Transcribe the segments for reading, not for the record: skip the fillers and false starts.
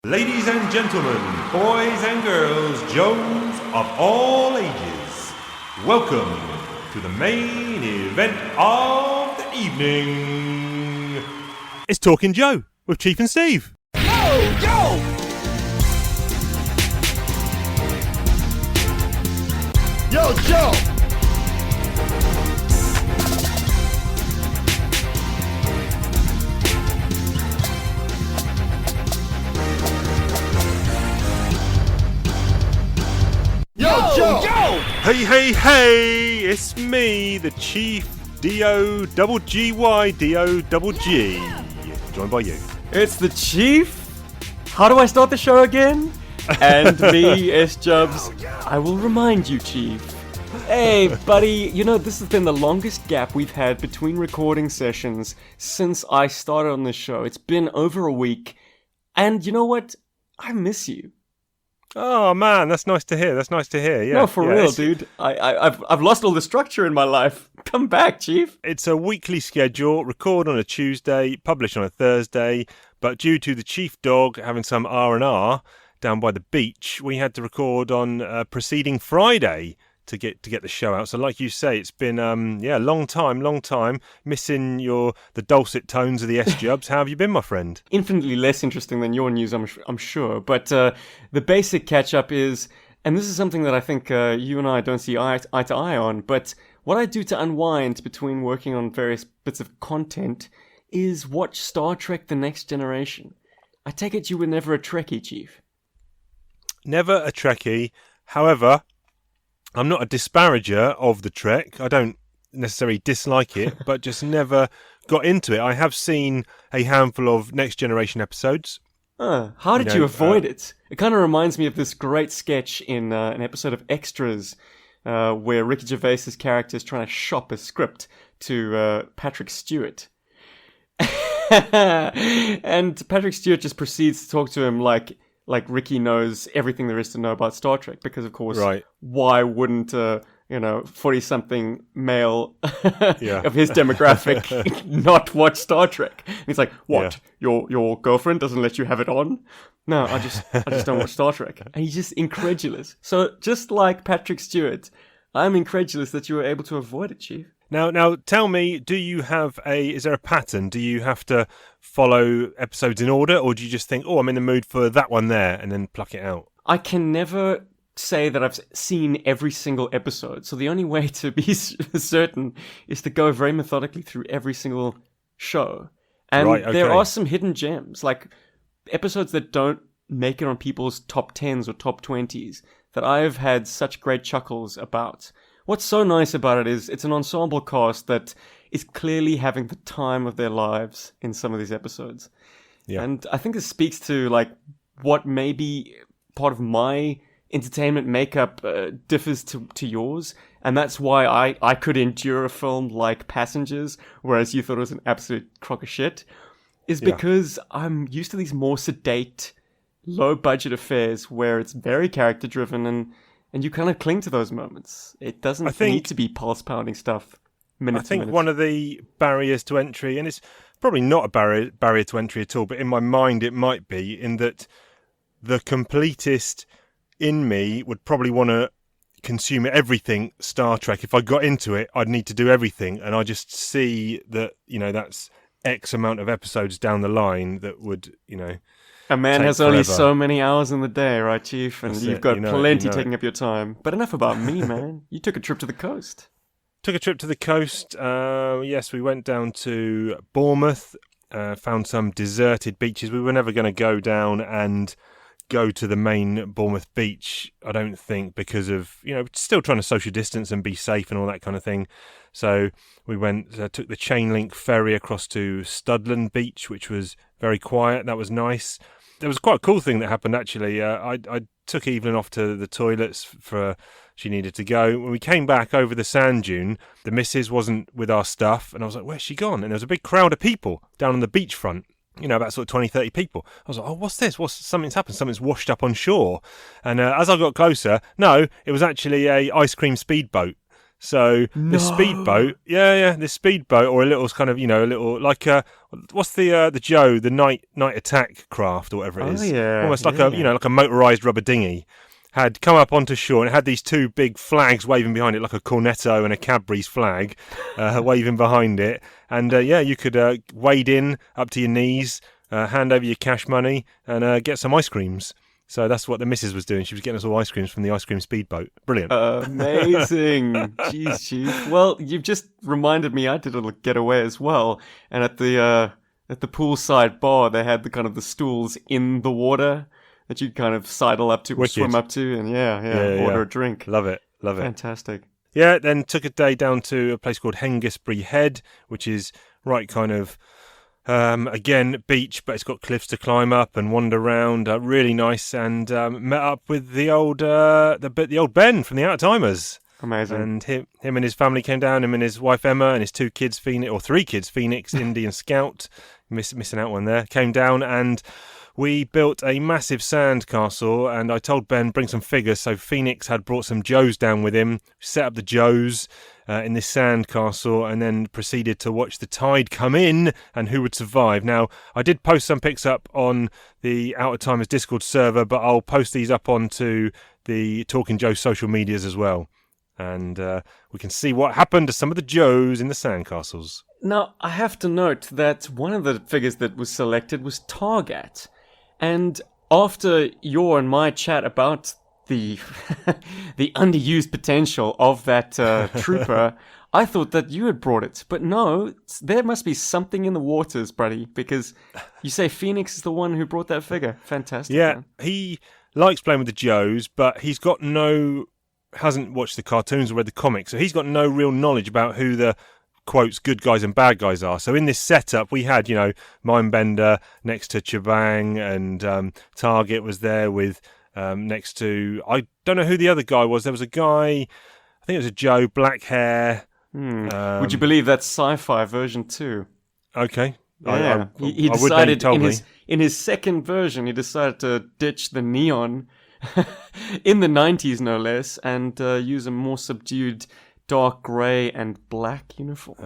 Ladies and gentlemen, boys and girls, Joes of all ages, welcome to the main event of the evening. It's Talking Joe with Chief and Steve. Yo! Yo, Joe! Joe! Hey, it's me, the Chief D-O-double-G-Y-D-O-double-G. Joined by you. It's the Chief. How do I start the show again? And me, S-Jubs. I will remind you, Chief. Hey, buddy, you know, this has been the longest gap we've had between recording sessions since I started on this show. It's been over a week. And you know what? I miss you. Oh man, that's nice to hear. Yeah. No, for real, dude. I've lost all the structure in my life. Come back, Chief. It's a weekly schedule. Record on a Tuesday, publish on a Thursday. But due to the Chief dog having some R&R down by the beach, we had to record on preceding Friday to get the show out. So, like you say, it's been long time. Missing the dulcet tones of the S-Jubs. How have you been, my friend? Infinitely less interesting than your news, I'm sure. But the basic catch-up is, and this is something that I think you and I don't see eye to eye on, but what I do to unwind between working on various bits of content is watch Star Trek The Next Generation. I take it you were never a Trekkie, Chief. Never a Trekkie. However, I'm not a disparager of the Trek. I don't necessarily dislike it, but just never got into it. I have seen a handful of Next Generation episodes. How did you avoid it? It kind of reminds me of this great sketch in an episode of Extras where Ricky Gervais's character is trying to shop a script to Patrick Stewart. And Patrick Stewart just proceeds to talk to him like Ricky knows everything there is to know about Star Trek, because of course, right. Why wouldn't 40-something male of his demographic not watch Star Trek? And he's like, "What? Yeah. Your girlfriend doesn't let you have it on?" No, I just don't watch Star Trek. And he's just incredulous. So just like Patrick Stewart, I'm incredulous that you were able to avoid it, Chief. Now, tell me, is there a pattern? Do you have to follow episodes in order, or do you just think, oh, I'm in the mood for that one there, and then pluck it out? I can never say that I've seen every single episode, so the only way to be certain is to go very methodically through every single show. And right, okay. There are some hidden gems, like episodes that don't make it on people's top 10s or top 20s, that I've had such great chuckles about. What's so nice about it is it's an ensemble cast that is clearly having the time of their lives in some of these episodes. Yeah. And I think this speaks to like what maybe part of my entertainment makeup differs to yours. And that's why I could endure a film like Passengers, whereas you thought it was an absolute crock of shit, is because I'm used to these more sedate, low-budget affairs where it's very character-driven and you kind of cling to those moments. It doesn't need to be pulse-pounding stuff. I think one of the barriers to entry, and it's probably not a barrier to entry at all, but in my mind it might be, in that the completist in me would probably want to consume everything Star Trek. If I got into it, I'd need to do everything, and I just see that, that's X amount of episodes down the line that would, A man has forever. Only so many hours in the day, right, Chief? And you've got plenty it. taking up your time. But enough about me, man. You took a trip to the coast. Yes, we went down to Bournemouth, found some deserted beaches. We were never going to go down and go to the main Bournemouth beach, I don't think, because of, still trying to social distance and be safe and all that kind of thing. So we took the chain link ferry across to Studland Beach, which was very quiet. That was nice. There was quite a cool thing that happened, actually. I took Evelyn off to the toilets she needed to go. When we came back over the sand dune, the missus wasn't with our stuff, and I was like, where's she gone? And there was a big crowd of people down on the beachfront, about sort of 20, 30 people. I was like, oh, what's this? Something's happened. Something's washed up on shore. And as I got closer, no, it was actually a ice cream speedboat. So the speedboat, this speedboat, or a little kind of, a little like what's the Joe, the night attack craft or whatever it is, almost like a like a motorized rubber dinghy, had come up onto shore and it had these two big flags waving behind it, like a Cornetto and a Cadbury's flag, waving behind it, and you could wade in up to your knees, hand over your cash money, and get some ice creams. So that's what the missus was doing. She was getting us all ice creams from the ice cream speedboat. Brilliant. Amazing. Jeez, Chief. Well, you've just reminded me I did a getaway as well. And at the poolside bar, they had the stools in the water that you'd kind of sidle up to or swim up to and order a drink. Love it. Fantastic. Yeah, then took a day down to a place called Hengistbury Head, which is right kind of... again, beach, but it's got cliffs to climb up and wander around. Really nice, and met up with the old Ben from the Out of Timers. Amazing. And him and his family came down. Him and his wife Emma and his three kids, Phoenix, Indy, and Scout. Missing out one there. Came down and we built a massive sand castle. And I told Ben bring some figures. So Phoenix had brought some Joes down with him. Set up the Joes in this sand castle, and then proceeded to watch the tide come in and who would survive. Now, I did post some pics up on the Out of Timers Discord server, but I'll post these up onto the Talking Joe social medias as well. And we can see what happened to some of the Joes in the sand castles. Now, I have to note that one of the figures that was selected was Targat. And after your and my chat about the underused potential of that trooper, I thought that you had brought it. But no, there must be something in the waters, buddy, because you say Phoenix is the one who brought that figure. Fantastic. Yeah, man. He likes playing with the Joes, but he's got hasn't watched the cartoons or read the comics, so he's got no real knowledge about who the quotes good guys and bad guys are. So in this setup we had Mindbender next to Chabang, and Target was there with next to, I don't know who the other guy was. There was a guy, I think it was a Joe, black hair. Would you believe that's sci-fi version 2? Okay. Yeah. He decided in his second version he decided to ditch the neon in the 90s no less, and use a more subdued dark grey and black uniform.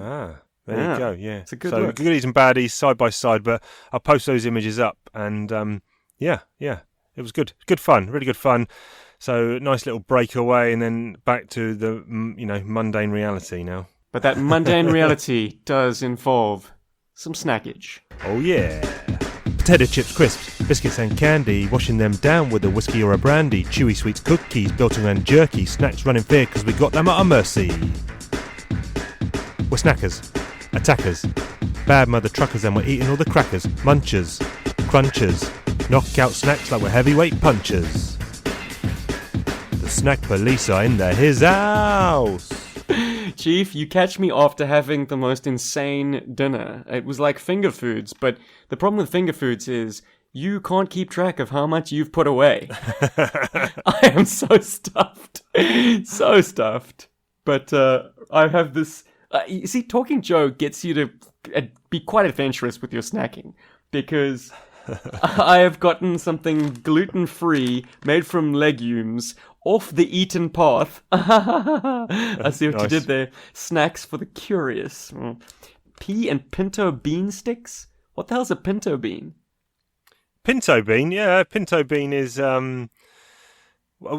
There you go. Yeah, it's a good look. Goodies and baddies side by side, but I'll post those images up, and it was good. Good fun, really good fun. So nice little breakaway, and then back to the mundane reality now. But that mundane reality does involve some snackage. Oh yeah. Potato chips, crisps, biscuits and candy, washing them down with a whiskey or a brandy, chewy sweets, cookies, built around jerky, snacks running fair because we got them at our mercy. We're snackers, attackers, bad mother truckers, and we're eating all the crackers, munchers, crunchers, knockout snacks like we're heavyweight punchers. The snack police are in his house. Chief, you catch me after having the most insane dinner. It was like finger foods, but the problem with finger foods is you can't keep track of how much you've put away. I am so stuffed. So stuffed. But I have this... you see, Talking Joe gets you to be quite adventurous with your snacking, because I have gotten something gluten-free, made from legumes, off the eaten path. I see what you did there. Snacks for the curious. Pea and pinto bean sticks? What the hell's a pinto bean? Pinto bean? Yeah, pinto bean is... well,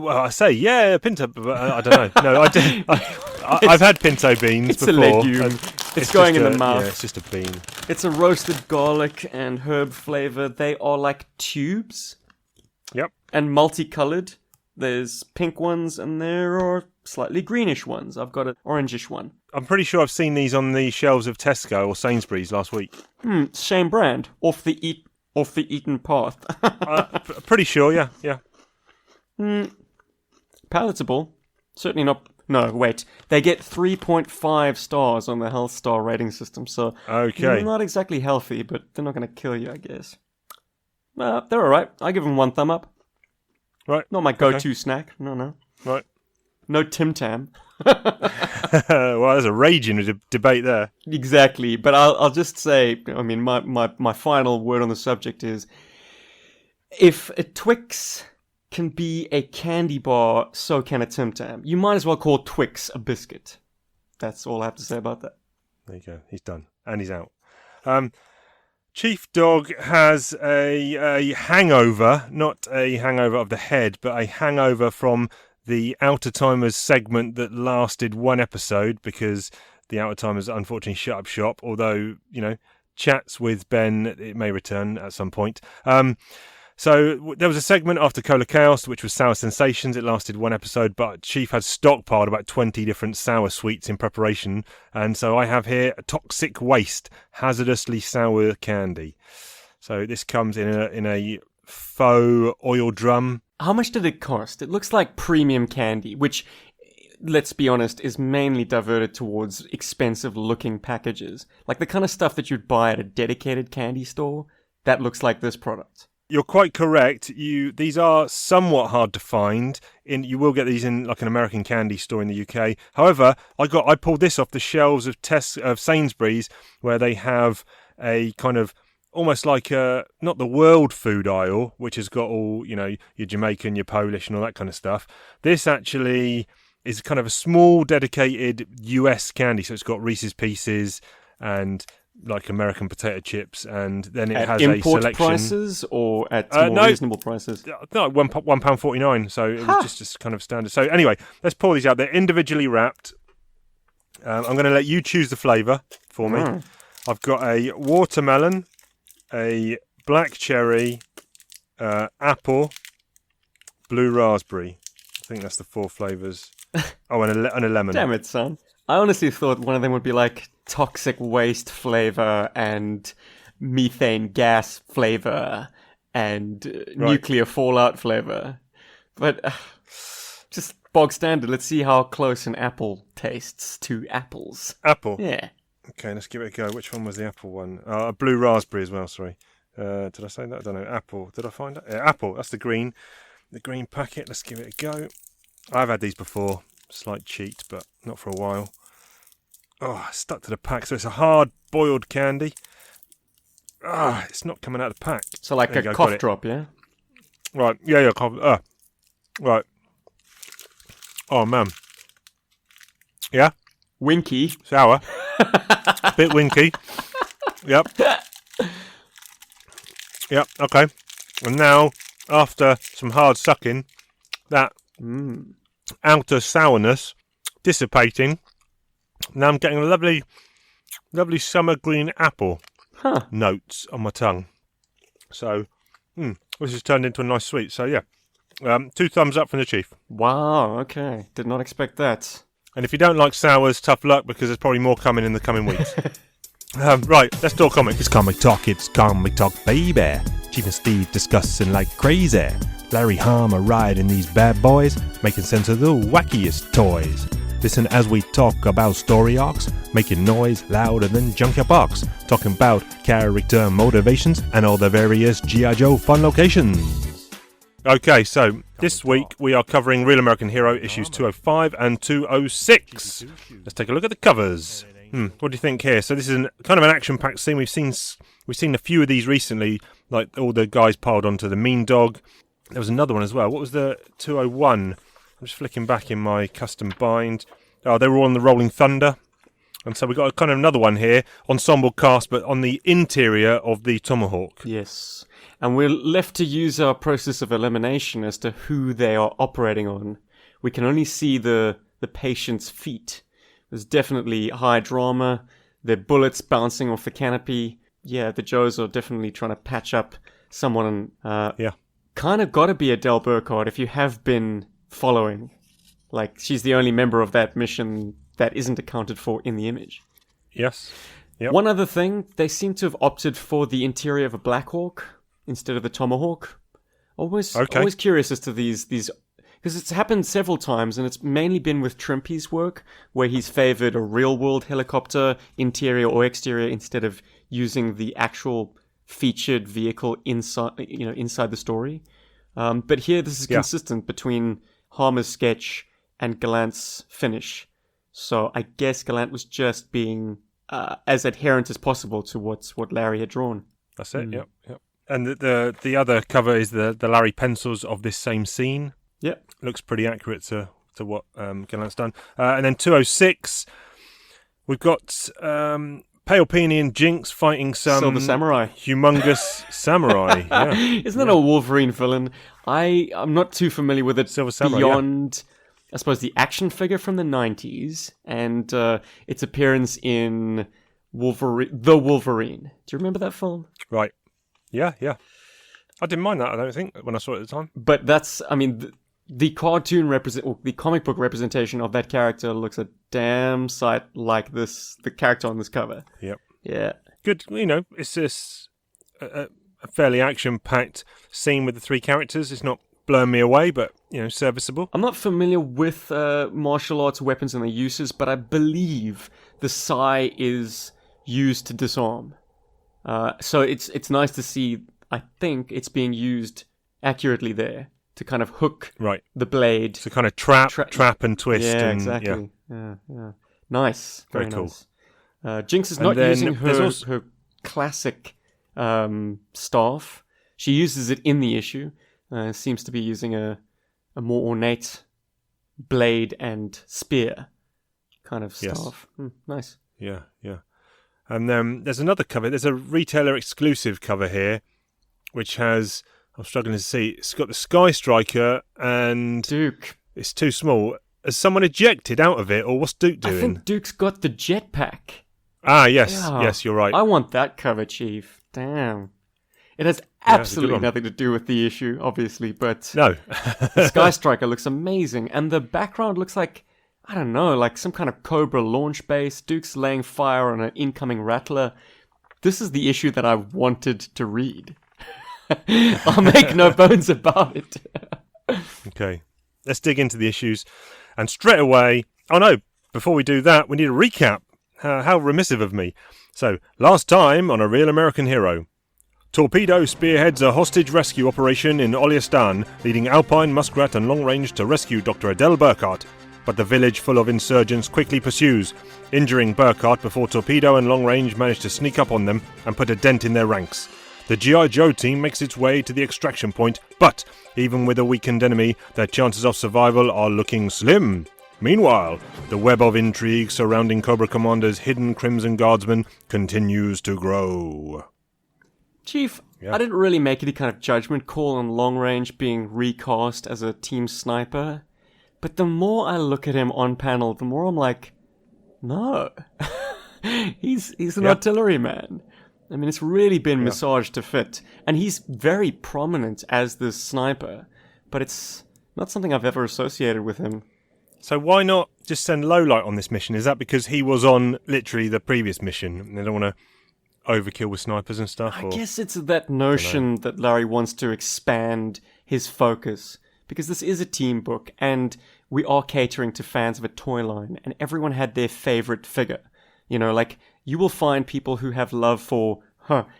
I say, yeah, pinto... I don't know. No, I've had pinto beans it's before. It's a legume. It's going in the mouth. Yeah, it's just a bean. It's a roasted garlic and herb flavour. They are like tubes. Yep. And multicolored. There's pink ones and there are slightly greenish ones. I've got an orangish one. I'm pretty sure I've seen these on the shelves of Tesco or Sainsbury's last week. Same brand. Off the eaten path. Pretty sure, yeah. Palatable. Certainly not... No, wait. They get 3.5 stars on the health star rating system, so... Okay. Not exactly healthy, but they're not going to kill you, I guess. They're alright. I give them 1 thumb up. Right. Not my go-to snack. No. Right. No Tim Tam. Well, there's a raging debate there. Exactly, but I'll just say, I mean, my final word on the subject is, if a Twix can be a candy bar, so can a Tim Tam. You might as well call Twix a biscuit. That's all I have to say about that. There you go. He's done. And he's out. Chief Dog has a hangover, not a hangover of the head, but a hangover from the Outer Timers segment that lasted one episode, because the Outer Timers unfortunately shut up shop, although, chats with Ben, it may return at some point. So there was a segment after Cola Chaos, which was Sour Sensations. It lasted one episode, but Chief had stockpiled about 20 different sour sweets in preparation. And so I have here a Toxic Waste, hazardously sour candy. So this comes in a faux oil drum. How much did it cost? It looks like premium candy, which, let's be honest, is mainly diverted towards expensive-looking packages. Like the kind of stuff that you'd buy at a dedicated candy store, that looks like this product. You're quite correct. These are somewhat hard to find. You will get these in like an American candy store in the UK. However, I pulled this off the shelves of Sainsbury's, where they have a kind of almost like not the world food aisle, which has got all your Jamaican, your Polish, and all that kind of stuff. This actually is kind of a small dedicated US candy, so it's got Reese's Pieces and like American potato chips, and then it has a selection. Import prices or at more reasonable prices? No, £1.49, so it was just kind of standard. So anyway, let's pour these out. They're individually wrapped. I'm going to let you choose the flavour for me. I've got a watermelon, a black cherry, apple, blue raspberry. I think that's the 4 flavours. Oh, and a lemon. Damn it, son. I honestly thought one of them would be like toxic waste flavour and methane gas flavour and nuclear fallout flavour. But just bog standard. Let's see how close an apple tastes to apples. Apple? Yeah. Okay, let's give it a go. Which one was the apple one? Blue raspberry as well, sorry. Did I say that? I don't know. Apple. Did I find it? Yeah, apple. That's the green packet. Let's give it a go. I've had these before. Slight cheat, but not for a while. Oh, stuck to the pack. So it's a hard boiled candy. It's not coming out of the pack. So like a cough drop, yeah? Right. Yeah, cough. Right. Oh, man. Yeah? Winky. Sour. Bit winky. Yep. Yep, okay. And now, after some hard sucking, that outer sourness dissipating. Now I'm getting a lovely summer green apple notes on my tongue. So, this has turned into a nice sweet. So, yeah. 2 thumbs up from the Chief. Wow, okay. Did not expect that. And if you don't like sours, tough luck, because there's probably more coming in the coming weeks. Right, let's talk comics. It's comic talk, baby. Chief and Steve discussing like crazy. Larry Harmer riding these bad boys, making sense of the wackiest toys. Listen as we talk about story arcs, making noise louder than Junkyard Box, talking about character motivations and all the various G.I. Joe fun locations. Okay, so this week we are covering Real American Hero issues 205 and 206. Let's take a look at the covers. What do you think here? So this is kind of an action-packed scene. We've seen a few of these recently, like all the guys piled onto the Mean Dog. There was another one as well. What was the 201? I'm just flicking back in my custom bind. Oh, they were all on the Rolling Thunder. And so we got kind of another one here, ensemble cast, but on the interior of the Tomahawk. Yes. And we're left to use our process of elimination as to who they are operating on. We can only see the patient's feet. There's definitely high drama. There are bullets bouncing off the canopy. Yeah, the Joes are definitely trying to patch up someone. Kind of got to be Adele Burkhart if you have been following. Like, she's the only member of that mission that isn't accounted for in the image. Yes. Yep. One other thing, they seem to have opted for the interior of a Black Hawk instead of the Tomahawk. Always curious as to these, because it's happened several times, and it's mainly been with Trimpy's work, where he's favoured a real-world helicopter, interior or exterior, instead of using the actual featured vehicle inside the story. But here, this is consistent between Harmer's sketch and Gallant's finish. So I guess Gallant was just being as adherent as possible to what Larry had drawn. That's it. Yep. And the other cover is the Larry pencils of this same scene. Yep. Looks pretty accurate to what Gallant's done. And then 206, We've got Pale Peony and Jinx fighting some Silver Samurai. humongous samurai. Yeah. Isn't that a Wolverine villain? I'm not too familiar with it Silver Samurai, beyond, I suppose, the action figure from the 90s and its appearance in The Wolverine. Do you remember that film? Right. Yeah. I didn't mind that, I don't think, when I saw it at the time. But that's, I mean, the cartoon the comic book representation of that character looks a damn sight like the character on this cover. Yep. Yeah. Good. It's just a fairly action-packed scene with the three characters. It's not blowing me away, but, serviceable. I'm not familiar with martial arts weapons and their uses, but I believe the sai is used to disarm. So it's nice to see, I think, it's being used accurately there to kind of hook the blade. So kind of trap and twist. Yeah, and, exactly. Yeah. Nice. Very cool. Nice. Jinx is And not then using there's her, also- her classic staff. She uses it in the issue. Seems to be using a more ornate blade and spear kind of staff. Yes. Nice. Yeah. And then there's another cover. There's a retailer exclusive cover here, which has, I'm struggling to see, it's got the Sky Striker and Duke. it's too small. Has someone ejected out of it, or what's Duke doing? I think Duke's got the jetpack. Ah, yes, Yeah. yes, you're right. I want that cover, Chief. Damn. It has it's a good absolutely one. nothing to do with the issue, obviously, but No. the Sky Striker looks amazing, and the background looks like, I don't know, like some kind of Cobra launch base. Duke's laying fire on an incoming Rattler. This is the issue that I wanted to read. I'll make no bones about it. Okay, let's dig into the issues. And straight away, before we do that, we need a recap. How remissive of me. So, last time on A Real American Hero. Torpedo spearheads a hostage rescue operation in Oliestan, leading Alpine, Muskrat and Long Range to rescue Dr. Adele Burkhart. But the village full of insurgents quickly pursues, injuring Burkhart before Torpedo and Long Range manage to sneak up on them and put a dent in their ranks. The G.I. Joe team makes its way to the extraction point, but even with a weakened enemy, their chances of survival are looking slim. Meanwhile, the web of intrigue surrounding Cobra Commander's hidden Crimson Guardsman continues to grow. Chief, Yeah. I didn't really make any kind of judgment call on Long Range being recast as a team sniper, but the more I look at him on panel, the more I'm like, no. he's an artillery man. I mean, it's really been massaged to fit, and he's very prominent as this sniper, but it's not something I've ever associated with him. So why not just send Lowlight on this mission? Is that because he was on literally the previous mission and they don't want to overkill with snipers and stuff? I guess it's that notion that Larry wants to expand his focus, because this is a team book and we are catering to fans of a toy line, and everyone had their favorite figure. Like, you will find people who have love for,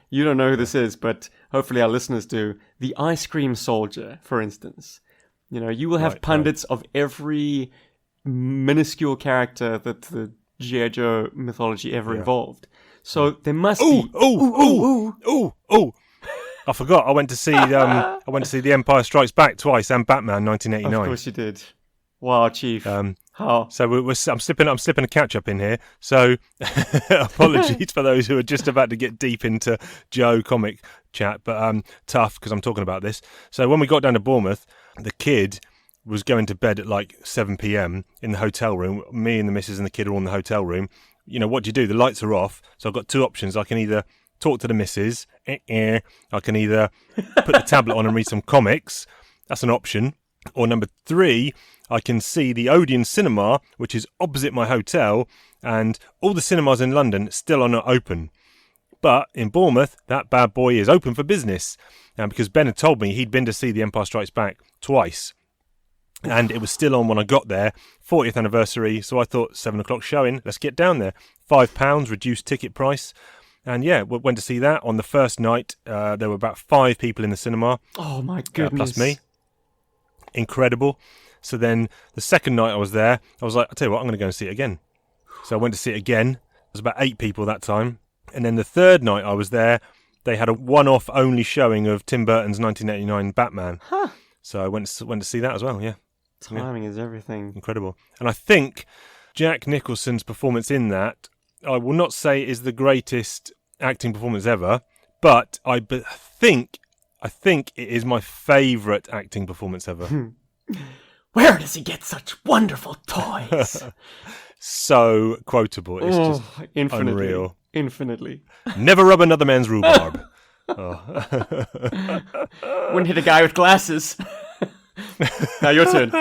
you don't know who this is, but hopefully our listeners do, the Ice Cream Soldier, for instance. You will have pundits of every minuscule character that the G.I. Joe mythology ever involved. So there must be... I forgot. I went to see The Empire Strikes Back twice and Batman 1989. Of course you did. Wow, Chief. How? So I'm slipping a catch up in here. So apologies for those who are just about to get deep into Joe comic chat, but tough because I'm talking about this. So when we got down to Bournemouth, the kid was going to bed at like 7 p.m. in the hotel room. Me and the missus and the kid are all in the hotel room. What do you do? The lights are off. So I've got two options. I can either talk to the missus. I can either put the tablet on and read some comics. That's an option. Or number 3, I can see the Odeon Cinema, which is opposite my hotel, and all the cinemas in London still are not open. But in Bournemouth, that bad boy is open for business. And because Ben had told me he'd been to see The Empire Strikes Back twice, and it was still on when I got there, 40th anniversary, so I thought 7 o'clock showing, let's get down there. £5 reduced ticket price. And yeah, we went to see that. On the first night, there were about 5 people in the cinema. Oh my goodness. Plus me. Incredible. So then the second night I was there, I was like, I'll tell you what, I'm going to go and see it again. So I went to see it again. There was about 8 people that time. And then the third night I was there, they had a one-off only showing of Tim Burton's 1989 Batman. Huh. So I went to see that as well, yeah. Timing is everything. Incredible. And I think Jack Nicholson's performance in that I will not say is the greatest acting performance ever, but I think it is my favourite acting performance ever. Where does he get such wonderful toys? So quotable. It's just infinitely, unreal. Infinitely. Never rub another man's rhubarb. Wouldn't hit a guy with glasses. Now your turn.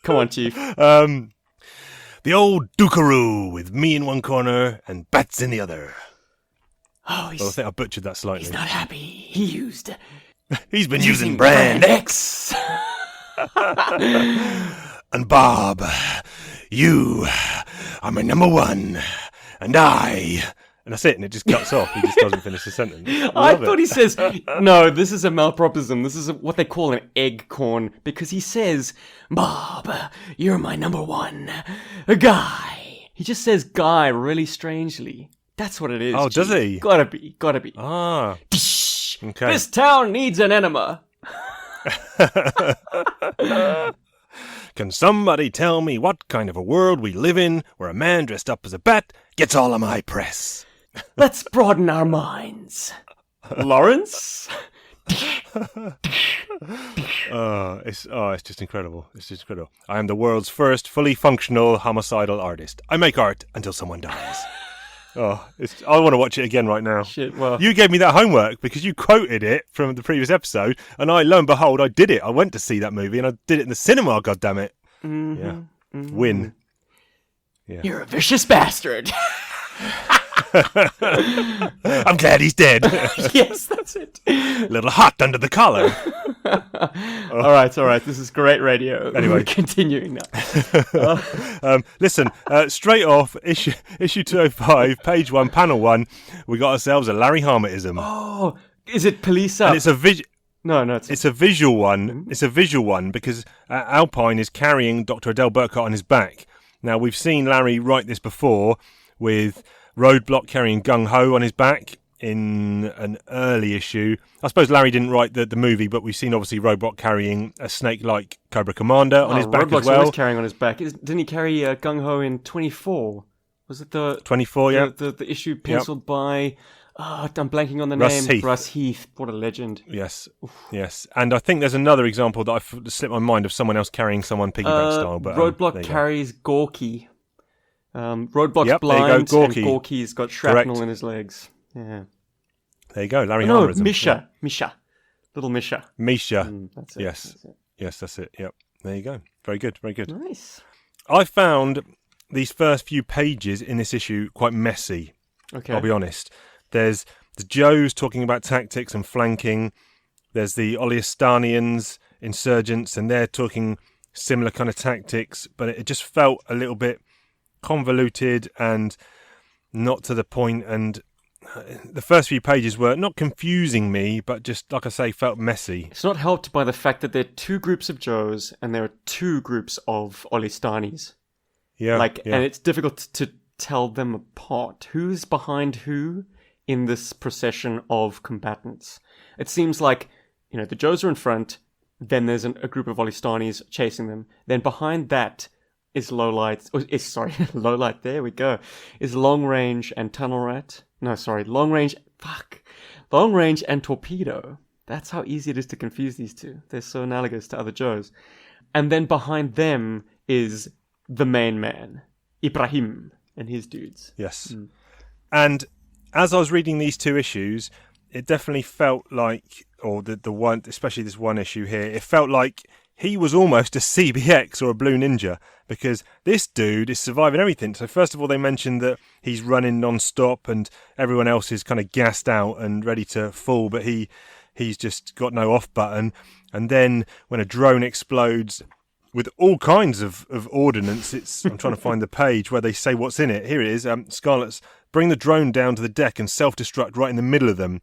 Come on, Chief. The old Dukaroo with me in one corner and bats in the other. Oh, I think I butchered that slightly. he's not happy. He's been using brand X. And Bob, you are my number one, and I... And that's it, and it just cuts off. He just doesn't finish the sentence. I thought he says, no, this is a malapropism. This is what they call an egg corn. Because he says, Bob, you're my number one guy. He just says guy really strangely. That's what it is. Oh, does he? Gotta be. Ah. Okay. This town needs an enema. Can somebody tell me what kind of a world we live in where a man dressed up as a bat gets all of my press? Let's broaden our minds. Lawrence? It's just incredible. It's just incredible. I am the world's first fully functional homicidal artist. I make art until someone dies. I want to watch it again right now. Shit, well... You gave me that homework because you quoted it from the previous episode, and lo and behold, I did it. I went to see that movie, and I did it in the cinema, goddammit. Mm-hmm, yeah. Mm-hmm. Win. Yeah. You're a vicious bastard. I'm glad he's dead. Yes, that's it. Little hot under the collar. All right. This is great radio. Anyway, we're continuing now. Listen, straight off, issue 205, page 1, panel 1, we got ourselves a Larry Harmetism. Oh, is it police up? And it's a No, it's a visual one. Mm-hmm. It's a visual one because Alpine is carrying Dr. Adele Burkhart on his back. Now, we've seen Larry write this before with Roadblock carrying Gung Ho on his back in an early issue. I suppose Larry didn't write the movie, but we've seen obviously Roadblock carrying a snake-like Cobra Commander on his back Roadblock's as well. Always carrying on his back. Didn't he carry Gung Ho in 24? Was it the 24? Yeah, the issue penciled by? I'm blanking on the Russ name. Heath. Russ Heath. What a legend. Yes, yes. And I think there's another example that I've slipped my mind of someone else carrying someone piggyback style. But Roadblock carries Gorky. Roadblock's blind, there you go, Gorky. and Gorky's got shrapnel Correct. in his legs. Yeah. There you go, Larry No, Harmetism. Misha. Little Misha. Misha. That's it. Yes. That's it. Yes, that's it. Yep. There you go. Very good. Very good. Nice. I found these first few pages in this issue quite messy. Okay. I'll be honest. There's the Joes talking about tactics and flanking. There's the Oliestanians, insurgents, and they're talking similar kind of tactics, but it just felt a little bit convoluted and not to the point. And the first few pages were not confusing me, but just, like I say, felt messy. It's not helped by the fact that there are two groups of Joes and there are two groups of Oliestanis. Yeah. And it's difficult to tell them apart. Who's behind who in this procession of combatants? It seems like, the Joes are in front, then there's a group of Oliestanis chasing them. Then behind that is Lowlight, there we go, is Long Range and Tunnel Rat. No, sorry, Long Range and Torpedo. That's how easy it is to confuse these two. They're so analogous to other Joes. And then behind them is the main man, Ibrahim, and his dudes. Yes. And as I was reading these two issues, it definitely felt like, or the one, especially this one issue here, it felt like he was almost a CBX or a Blue Ninja, because this dude is surviving everything. So first of all, they mentioned that he's running non-stop and everyone else is kind of gassed out and ready to fall, but he's just got no off button. And then when a drone explodes with all kinds of ordnance, I'm trying to find the page where they say what's in it. Here it is. Scarlet's bring the drone down to the deck and self-destruct right in the middle of them.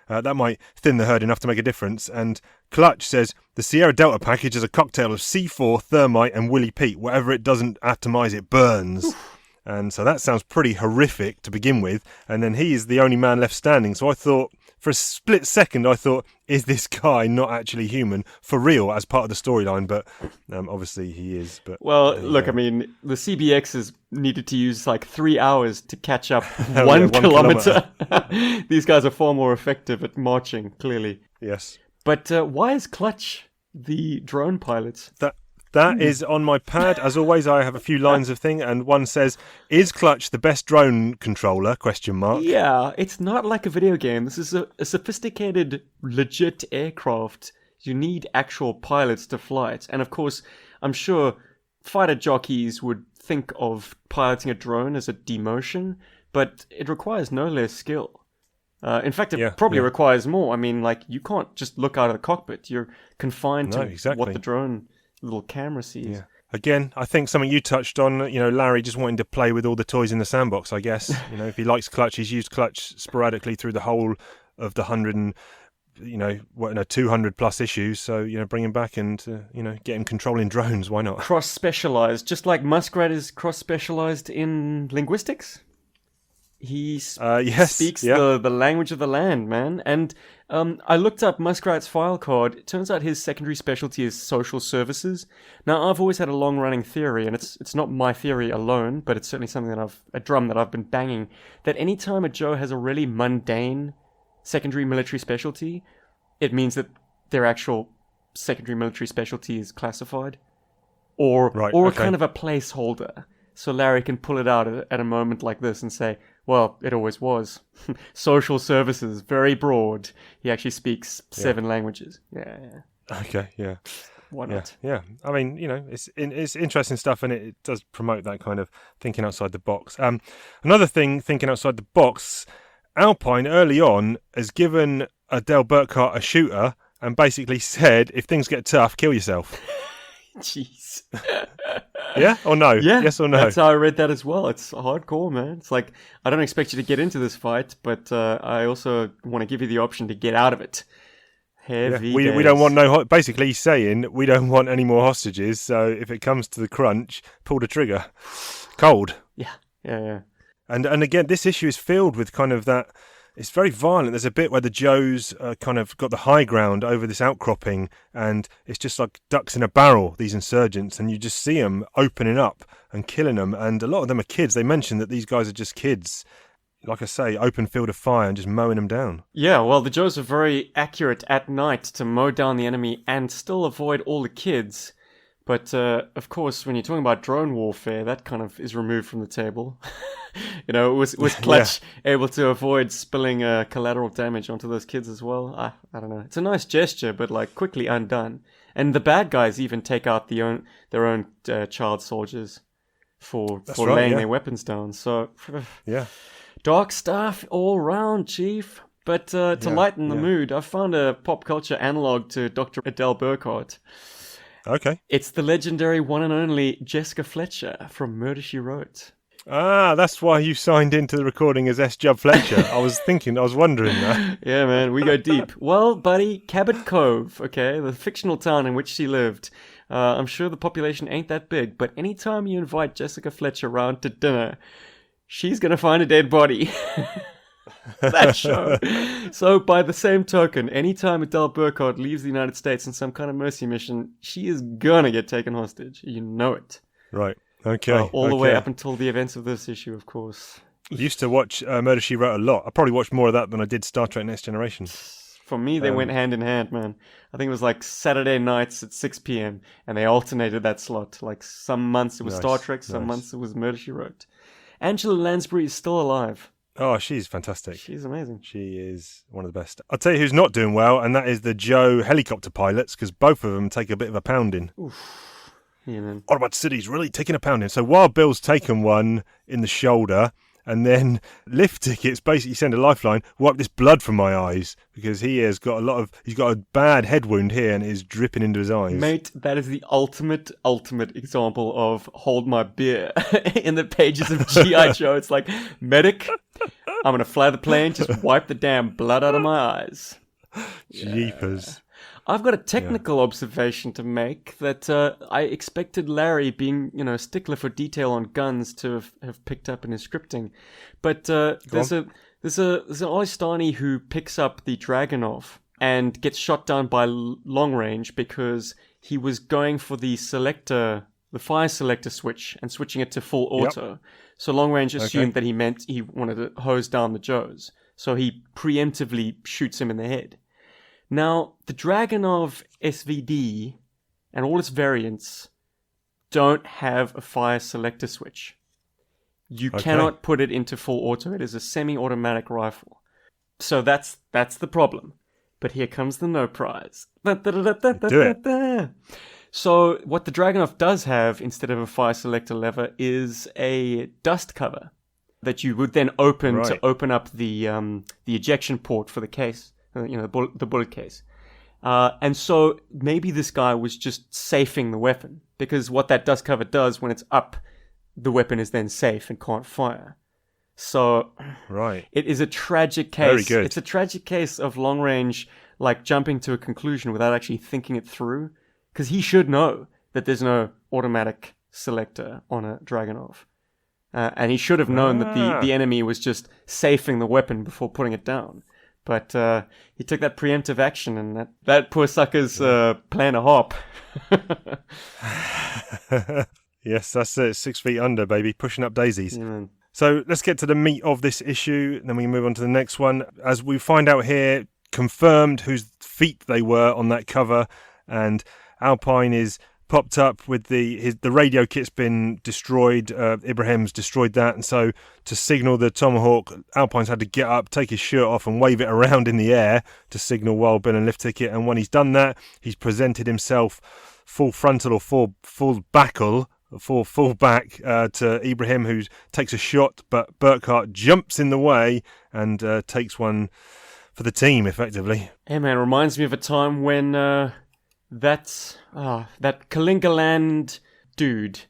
That might thin the herd enough to make a difference. And Clutch says, the Sierra Delta package is a cocktail of C4, thermite and Willy Pete. Whatever it doesn't atomize, it burns. Oof. And so that sounds pretty horrific to begin with. And then he is the only man left standing. So I thought, for a split second, I thought, is this guy not actually human for real as part of the storyline? But obviously he is. But well, look, I mean, the CBXs needed to use like 3 hours to catch up 1 kilometer. These guys are far more effective at marching, clearly. Yes. But why is Clutch the drone pilot? That is on my pad. As always, I have a few lines of thing, and one says, "Is Clutch the best drone controller?" ? Yeah, it's not like a video game. This is a sophisticated, legit aircraft. You need actual pilots to fly it. And of course, I'm sure fighter jockeys would think of piloting a drone as a demotion, but it requires no less skill. In fact, it probably requires more. I mean, like, you can't just look out of the cockpit. You're confined to what the drone little camera sees. Yeah. Again, I think something you touched on, Larry just wanting to play with all the toys in the sandbox, I guess. If he likes Clutch, he's used Clutch sporadically through the whole of the 200 plus issues. So, bring him back and, get him controlling drones. Why not? Cross-specialized, just like Muskrat is cross-specialized in linguistics. He speaks the language of the land, man. And I looked up Muskrat's file card. It turns out his secondary specialty is social services. Now, I've always had a long-running theory, and it's not my theory alone, but it's certainly something a drum that I've been banging, that anytime a Joe has a really mundane secondary military specialty, it means that their actual secondary military specialty is classified. Or kind of a placeholder. So Larry can pull it out at a moment like this and say, well, it always was. Social services, very broad. He actually speaks 7 languages. Yeah. Okay, yeah. Why not? Yeah. I mean, it's interesting stuff, and it does promote that kind of thinking outside the box. Another thing, thinking outside the box, Alpine early on has given Adele Burkhart a shooter and basically said, if things get tough, kill yourself. Jeez. Yeah or no? Yeah. Yes or no? That's how I read that as well. It's hardcore, man. It's like, I don't expect you to get into this fight, but I also want to give you the option to get out of it. Heavy days. We don't want basically he's saying we don't want any more hostages, so if it comes to the crunch, pull the trigger. Cold. Yeah. And again, this issue is filled with kind of that. It's very violent. There's a bit where the Joes kind of got the high ground over this outcropping, and it's just like ducks in a barrel, these insurgents, and you just see them opening up and killing them. And a lot of them are kids. They mentioned that these guys are just kids. Like I say, open field of fire and just mowing them down. Yeah, well, the Joes are very accurate at night to mow down the enemy and still avoid all the kids. But, of course, when you're talking about drone warfare, that kind of is removed from the table. Was Clutch able to avoid spilling collateral damage onto those kids as well? I don't know. It's a nice gesture, but, quickly undone. And the bad guys even take out their own child soldiers for laying their weapons down. So, yeah. Dark stuff all round, Chief. But to lighten the mood, I found a pop culture analog to Dr. Adele Burkhart. Okay. It's the legendary one and only Jessica Fletcher from Murder, She Wrote. Ah, that's why you signed into the recording as S. Jub Fletcher. I was wondering that. Yeah, man, we go deep. Well, buddy, Cabot Cove, okay, the fictional town in which she lived. I'm sure the population ain't that big, but anytime you invite Jessica Fletcher around to dinner, she's going to find a dead body. That show. So by the same token, anytime Adele Burkhart leaves the United States in some kind of mercy mission, she is gonna get taken hostage. You know it. Right. Okay. All the way up until the events of this issue, of course. I used to watch Murder, She Wrote a lot. I probably watched more of that than I did Star Trek Next Generation. For me, they went hand in hand, man. I think it was like Saturday nights at 6 p.m. and they alternated that slot. Like some months it was Star Trek, some months it was Murder, She Wrote. Angela Lansbury is still alive. Oh, she's fantastic. She's amazing. She is one of the best. I'll tell you who's not doing well, and that is the Joe helicopter pilots, because both of them take a bit of a pounding. Oof. Yeah, man. Autobot City's really taking a pounding. So Wild Bill's taken one in the shoulder, and then Lift Tickets basically send a lifeline, wipe this blood from my eyes, because he's got a bad head wound here and it is dripping into his eyes. Mate, that is the ultimate example of hold my beer in the pages of G.I. Joe. It's like, medic, I'm going to fly the plane, just wipe the damn blood out of my eyes. Jeepers. Yeah. I've got a technical observation to make that I expected Larry, being, a stickler for detail on guns, to have picked up in his scripting. But there's There's an Olistani who picks up the Dragunov and gets shot down by long range because he was going for the fire selector switch and switching it to full auto. So long range assumed that he meant he wanted to hose down the Joes. So he preemptively shoots him in the head. Now, the Dragunov SVD and all its variants don't have a fire selector switch. You cannot put it into full auto. It is a semi-automatic rifle. So that's the problem. But here comes the no prize. Do it. So what the Dragunov does have, instead of a fire selector lever, is a dust cover that you would then open to open up the ejection port for the case, the bullet case. And so maybe this guy was just safing the weapon, because what that dust cover does when it's up, the weapon is then safe and can't fire. So it is a tragic case. Very good. It's a tragic case of long range, like jumping to a conclusion without actually thinking it through, because he should know that there's no automatic selector on a Dragunov. And he should have known that the enemy was just safing the weapon before putting it down. But he took that preemptive action, and that poor sucker's playing a hop. Yes, that's it. 6 feet under, baby. Pushing up daisies. Yeah. So let's get to the meat of this issue, and then we move on to the next one. As we find out here, confirmed whose feet they were on that cover, and Alpine is popped up with the radio kit's been destroyed. Ibrahim's destroyed that, and so to signal the Tomahawk, Alpine's had to get up, take his shirt off, and wave it around in the air to signal Wild Bill and Lift Ticket. And when he's done that, he's presented himself full frontal or full backle. Full back to Ibrahim, who takes a shot, but Burkhart jumps in the way and takes one for the team, effectively. Hey man, reminds me of a time when that Kalingaland dude,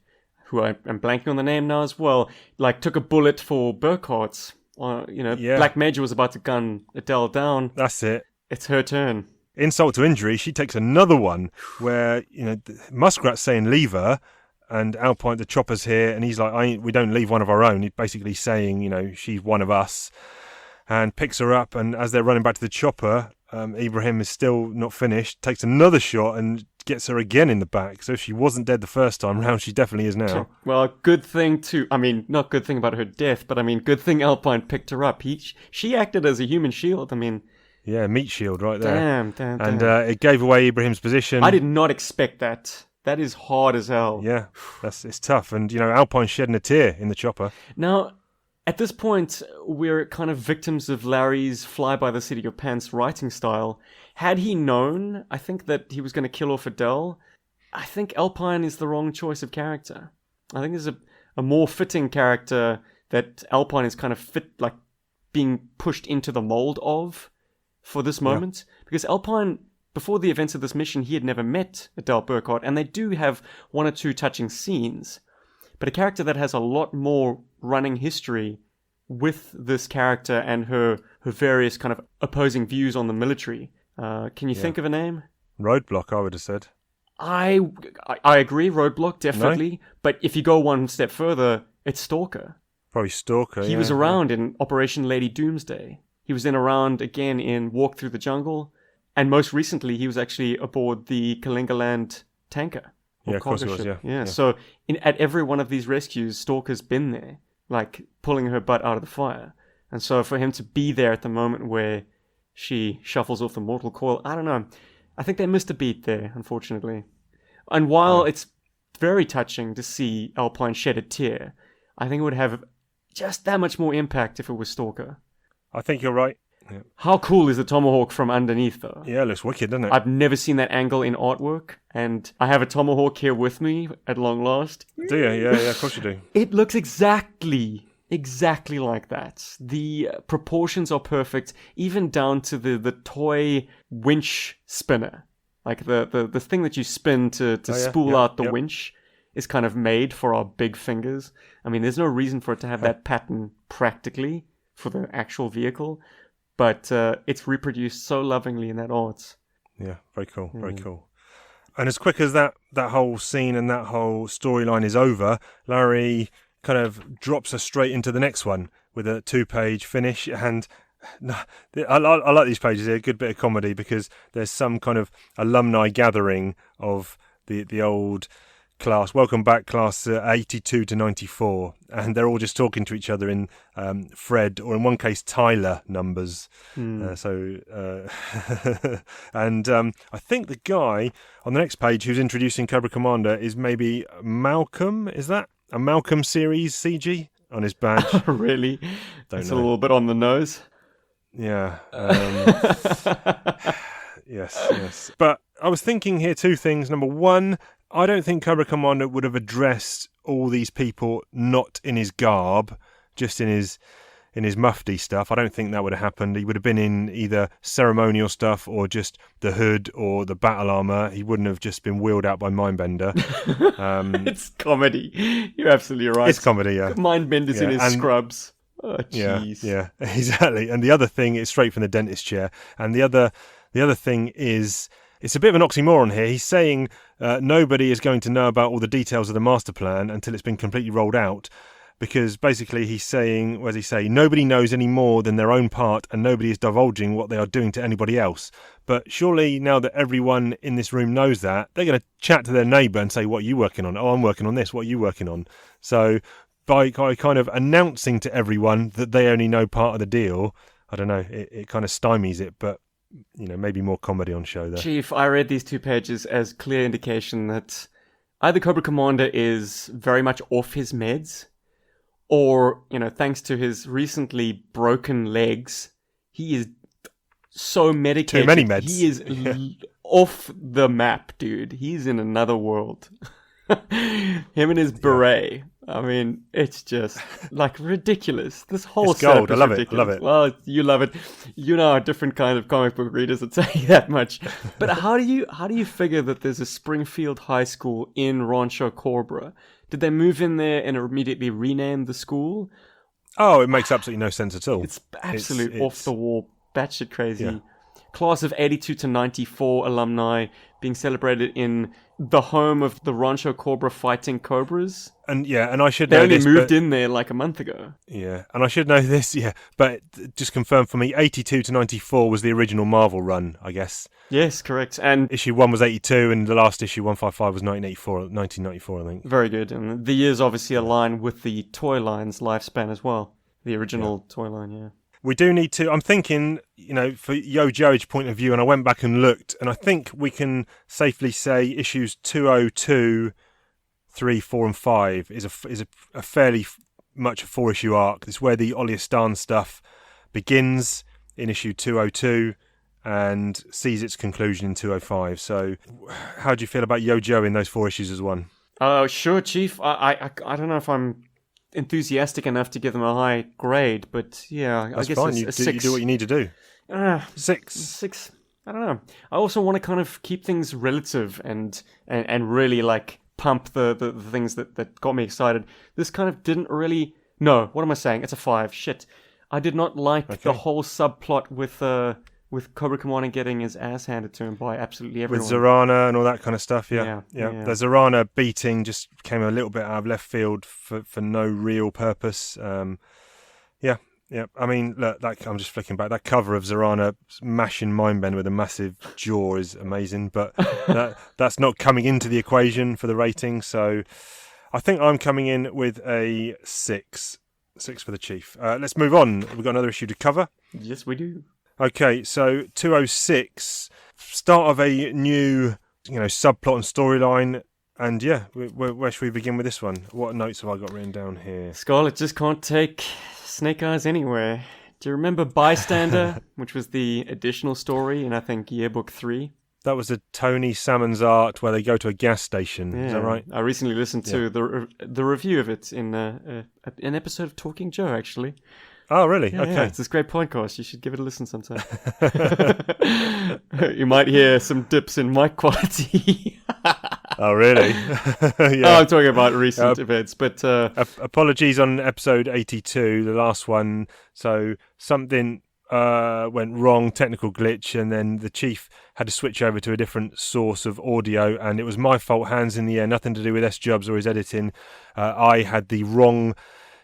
who I'm blanking on the name now as well, like took a bullet for Burkhart's. Black Major was about to gun Adele down. That's it. It's her turn. Insult to injury, she takes another one where Muskrat's saying leave her. And Alpine, the chopper's here, and he's like, we don't leave one of our own. He's basically saying, she's one of us, and picks her up. And as they're running back to the chopper, Ibrahim is still not finished, takes another shot and gets her again in the back. So if she wasn't dead the first time round, she definitely is now. Well, good thing too. I mean, not good thing about her death, but I mean, good thing Alpine picked her up. She acted as a human shield. I mean, yeah, meat shield right there. Damn. And it gave away Ibrahim's position. I did not expect that. That is hard as hell. Yeah, it's tough. And, Alpine's shedding a tear in the chopper. Now, at this point, we're kind of victims of Larry's fly by the seat of your pants writing style. Had he known, I think, that he was going to kill off Adele, I think Alpine is the wrong choice of character. I think there's a more fitting character that Alpine is kind of like being pushed into the mold of for this moment. Yeah. Because Alpine, before the events of this mission, he had never met Adele Burkhart, and they do have one or two touching scenes. But a character that has a lot more running history with this character and her various kind of opposing views on the military. Can you think of a name? Roadblock, I would have said. I agree, Roadblock, definitely. No? But if you go one step further, it's Stalker. Probably Stalker, He was around in Operation Lady Doomsday. He was then around again in Walk Through the Jungle. And most recently, he was actually aboard the Kalingaland tanker. Yeah, of course he was, yeah. So at every one of these rescues, Stalker's been there, like pulling her butt out of the fire. And so for him to be there at the moment where she shuffles off the mortal coil, I don't know. I think they missed a beat there, unfortunately. And while it's very touching to see Alpine shed a tear, I think it would have just that much more impact if it was Stalker. I think you're right. Yeah. How cool is the Tomahawk from underneath, though? Yeah, it looks wicked, doesn't it? I've never seen that angle in artwork, and I have a Tomahawk here with me at long last. Do you? Yeah, of course you do. It looks exactly like that. The proportions are perfect, even down to the toy winch spinner. Like the thing that you spin to spool out the winch is kind of made for our big fingers. I mean, there's no reason for it to have that pattern practically for the actual vehicle. But it's reproduced so lovingly in that art. Yeah, very cool, very cool. And as quick as that whole scene and that whole storyline is over, Larry kind of drops us straight into the next one, with a 2-page finish. And no, I like these pages. They're a good bit of comedy because there's some kind of alumni gathering of the old class. Welcome back, class 82 to 94. And they're all just talking to each other in Fred, or in one case, Tyler numbers. And I think the guy on the next page who's introducing Cobra Commander is maybe Malcolm. Is that a Malcolm series CG on his badge? Really? Don't It's know. a little bit on the nose. Yeah. Yes. But I was thinking here two things. Number one, I don't think Cobra Commander would have addressed all these people not in his garb, just in his mufti stuff. I don't think that would have happened. He would have been in either ceremonial stuff or just the hood or the battle armor. He wouldn't have just been wheeled out by Mindbender. It's comedy. You're absolutely right. It's comedy, yeah. Mindbender's in his scrubs. Oh, jeez. Yeah, exactly. And the other thing is straight from the dentist chair. And the other thing is, it's a bit of an oxymoron here. He's saying nobody is going to know about all the details of the master plan until it's been completely rolled out. Because basically he's saying, what does he say? Nobody knows any more than their own part, and nobody is divulging what they are doing to anybody else. But surely now that everyone in this room knows that, they're going to chat to their neighbour and say, what are you working on? Oh, I'm working on this. What are you working on? So by kind of announcing to everyone that they only know part of the deal, I don't know, it kind of stymies it, but maybe more comedy on show there. Chief, I read these 2 pages as clear indication that either Cobra Commander is very much off his meds, or, thanks to his recently broken legs, he is so medicated. Too many meds. He is off the map, dude. He's in another world. Him and his beret. I mean, it's just ridiculous. This whole it's gold. setup is I love ridiculous. it. Love it. Well, you love it. You know, different kind of comic book readers would say that much. But how do you figure that there's a Springfield High School in Rancho Cobra? Did they move in there and immediately rename the school? Oh, it makes absolutely no sense at all. It's absolute off the wall, batshit crazy. Yeah. Class of 82 to 94 alumni being celebrated in the home of the Rancho Cobra Fighting Cobras. And I should They know only this. moved in there like a month ago. Yeah, and I should know this, but just confirm for me, 82 to 94 was the original Marvel run, I guess. Yes, correct. And Issue 1 was 82, and the last issue, 155, was 1994, I think. very good. And the years obviously align with the toy line's lifespan as well. The original toy line, yeah. We do need to, I'm thinking, for Yo Joe's point of view, and I went back and looked, and I think we can safely say issues 202, 3, 4, and 5 is a fairly much a 4-issue arc. It's where the Oliestan stuff begins in issue 202 and sees its conclusion in 205. So how do you feel about Yo Joe in those 4 issues as one? Sure, Chief. I don't know if I'm enthusiastic enough to give them a high grade, but yeah, That's I guess fine. a You 6. do what you need to do. 6. 6. I don't know. I also want to kind of keep things relative and really pump the things that got me excited. This kind of didn't really. No, what am I saying? It's a 5. Shit. I did not like the whole subplot with Cobra Commander getting his ass handed to him by absolutely everyone. With Zorana and all that kind of stuff, Yeah. The Zorana beating just came a little bit out of left field for no real purpose. Yeah. I mean, look, I'm just flicking back. That cover of Zorana mashing Mindbender with a massive jaw is amazing, but that's not coming into the equation for the rating. So I think I'm coming in with a 6. 6 for the Chief. Let's move on. We've got another issue to cover. Yes, we do. Okay, so 206, start of a new, subplot and storyline, and where should we begin with this one? What notes have I got written down here? Scarlet just can't take Snake Eyes anywhere. Do you remember Bystander, which was the additional story in, I think, Yearbook 3? That was a Tony Salmon's art where they go to a gas station, is that right? I recently listened to the review of it in an episode of Talking Joe, actually. Oh, really? Yeah, okay. yeah, it's this great podcast. You should give it a listen sometime. You might hear some dips in mic quality. Oh, really? Oh, I'm talking about recent events, but apologies on episode 82, the last one. So something went wrong, technical glitch, and then the Chief had to switch over to a different source of audio, and it was my fault, hands in the air, nothing to do with S-Jubs or his editing. I had the wrong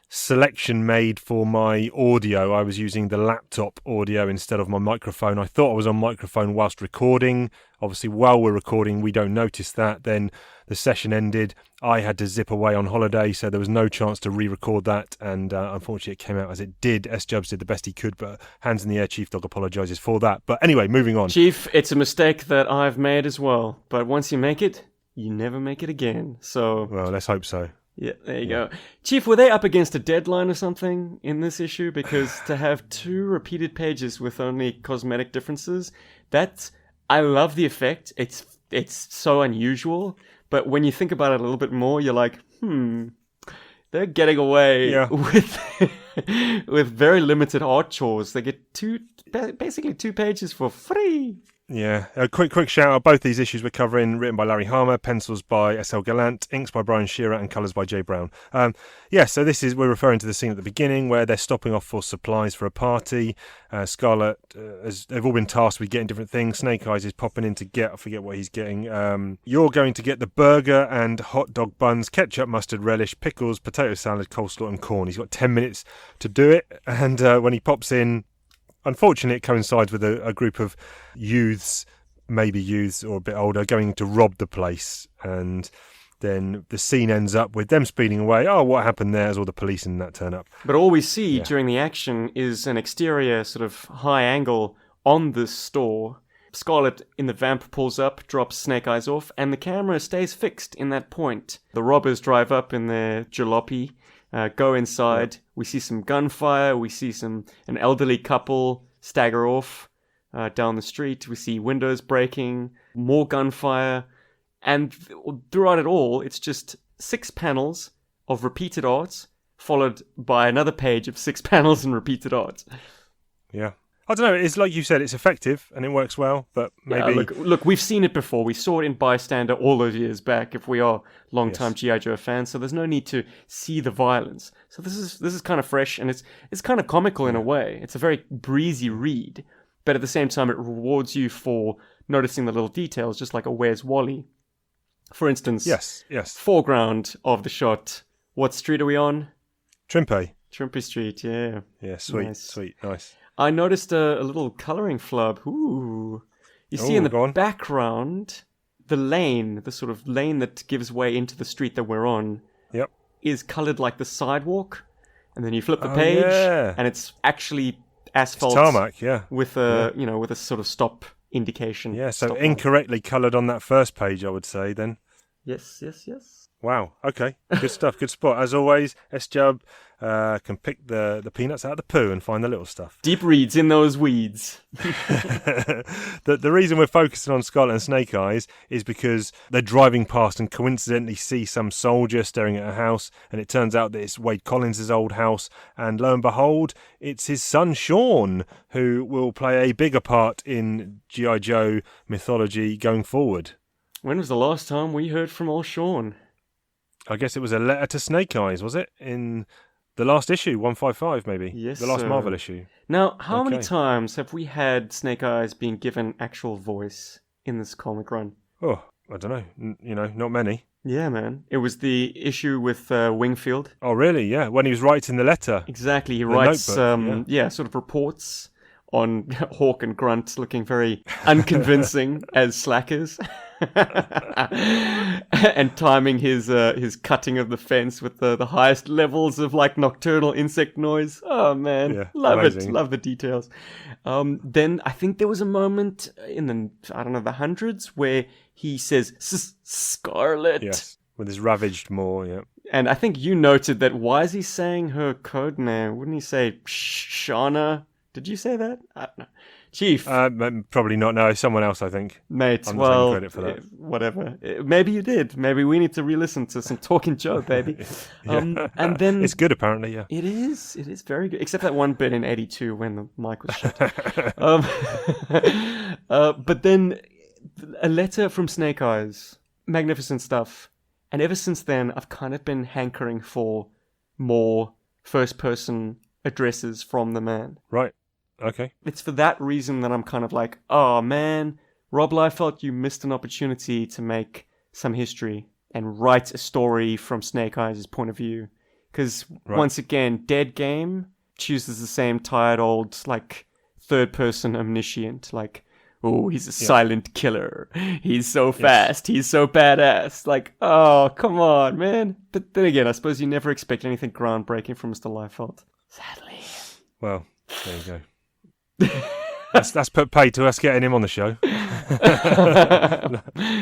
selection made for my audio. I was using the laptop audio instead of my microphone. I thought I was on microphone whilst recording. Obviously, while we're recording, we don't notice that. Then the session ended. I had to zip away on holiday, so there was no chance to re-record that. And unfortunately, it came out as it did. S-Jubs did the best he could, but hands in the air, Chief Dog apologises for that. But anyway, moving on. Chief, it's a mistake that I've made as well. But once you make it, you never make it again. So, well, let's hope so. Yeah, there you go. Chief, were they up against a deadline or something in this issue? Because to have 2 repeated pages with only cosmetic differences, I love the effect. It's so unusual. But when you think about it a little bit more, you're like, they're getting away with very limited art chores. They get basically 2 pages for free. Yeah, a quick shout out. Both these issues we're covering, written by Larry Harmer, pencils by S.L. Gallant, inks by Brian Shearer, and colours by Jay Brown. So we're referring to the scene at the beginning where they're stopping off for supplies for a party. Scarlet, they've all been tasked with getting different things. Snake Eyes is popping in to get, I forget what he's getting. You're going to get the burger and hot dog buns, ketchup, mustard, relish, pickles, potato salad, coleslaw, and corn. He's got 10 minutes to do it, and when he pops in, unfortunately, it coincides with a group of youths, maybe youths or a bit older, going to rob the place. And then the scene ends up with them speeding away. Oh, what happened there? As all the police and that turn up. But all we see during the action is an exterior sort of high angle on this store. Scarlet in the vamp pulls up, drops Snake Eyes off, and the camera stays fixed in that point. The robbers drive up in their jalopy. Go inside. We see some gunfire. We see an elderly couple stagger off down the street. We see windows breaking, more gunfire, and throughout it all, it's just 6 panels of repeated art, followed by another page of 6 panels and repeated art. Yeah. I don't know, it's like you said, it's effective and it works well, but maybe... Yeah, look, we've seen it before. We saw it in Bystander all those years back, if we are long-time G.I. Joe fans, so there's no need to see the violence. So this is kind of fresh, and it's kind of comical in a way. It's a very breezy read, but at the same time, it rewards you for noticing the little details, just like a Where's Wally? For instance, yes. Foreground of the shot. What street are we on? Trimpe Street, yeah. Yeah, sweet, Nice. nice. I noticed a little colouring flub. Ooh. You see in the background, the lane, the sort of lane that gives way into the street that we're on, is coloured like the sidewalk. And then you flip the page, and it's actually asphalt. It's tarmac, with a sort of stop indication. Yeah, so incorrectly coloured on that first page, I would say, then. Yes. Wow, okay. Good stuff, good spot. As always, S-Jub can pick the peanuts out of the poo and find the little stuff. Deep reads in those weeds. The reason we're focusing on Scarlet and Snake Eyes is because they're driving past and coincidentally see some soldier staring at a house, and it turns out that it's Wade Collins' old house, and lo and behold, it's his son Sean, who will play a bigger part in G.I. Joe mythology going forward. When was the last time we heard from old Sean? I guess it was a letter to Snake Eyes, was it? In the last issue, 155 maybe? Yes, the last sir. Marvel issue. Now, how many times have we had Snake Eyes being given actual voice in this comic run? Oh, I don't know. Not many. Yeah, man. It was the issue with Wingfield. Oh, really? Yeah, when he was writing the letter. Exactly. He writes, notebook, sort of reports on Hawk and Grunt looking very unconvincing as slackers. And timing his cutting of the fence with the highest levels of like nocturnal insect noise. Oh man, love amazing. it, love the details. Then I think there was a moment in the hundreds where he says Scarlet. Yes, with his ravaged maw. Yeah. And I think you noted that. Why is he saying her code name? Wouldn't he say Shauna? Did you say that? I don't know. Chief. Probably not. No, someone else, I think. Mate, I'm not taking credit for that. Whatever. Maybe you did. Maybe we need to re-listen to some Talking Joe, baby. And then... It's good, apparently, yeah. It is. It is very good. Except that one bit in 82 when the mic was shut. But then a letter from Snake Eyes. Magnificent stuff. And ever since then, I've kind of been hankering for more first-person addresses from the man. Right. Okay. It's for that reason that I'm kind of like, oh man, Rob Liefeld, you missed an opportunity to make some history and write a story from Snake Eyes' point of view Because Right. once again, Dead Game chooses the same tired old, like, third-person omniscient, like, oh, he's a silent killer. He's so fast. He's so badass. Like, oh, come on, man. But then again, I suppose you never expect anything groundbreaking from Mr. Liefeld. Sadly. Well, there you go. That's put pay to us getting him on the show.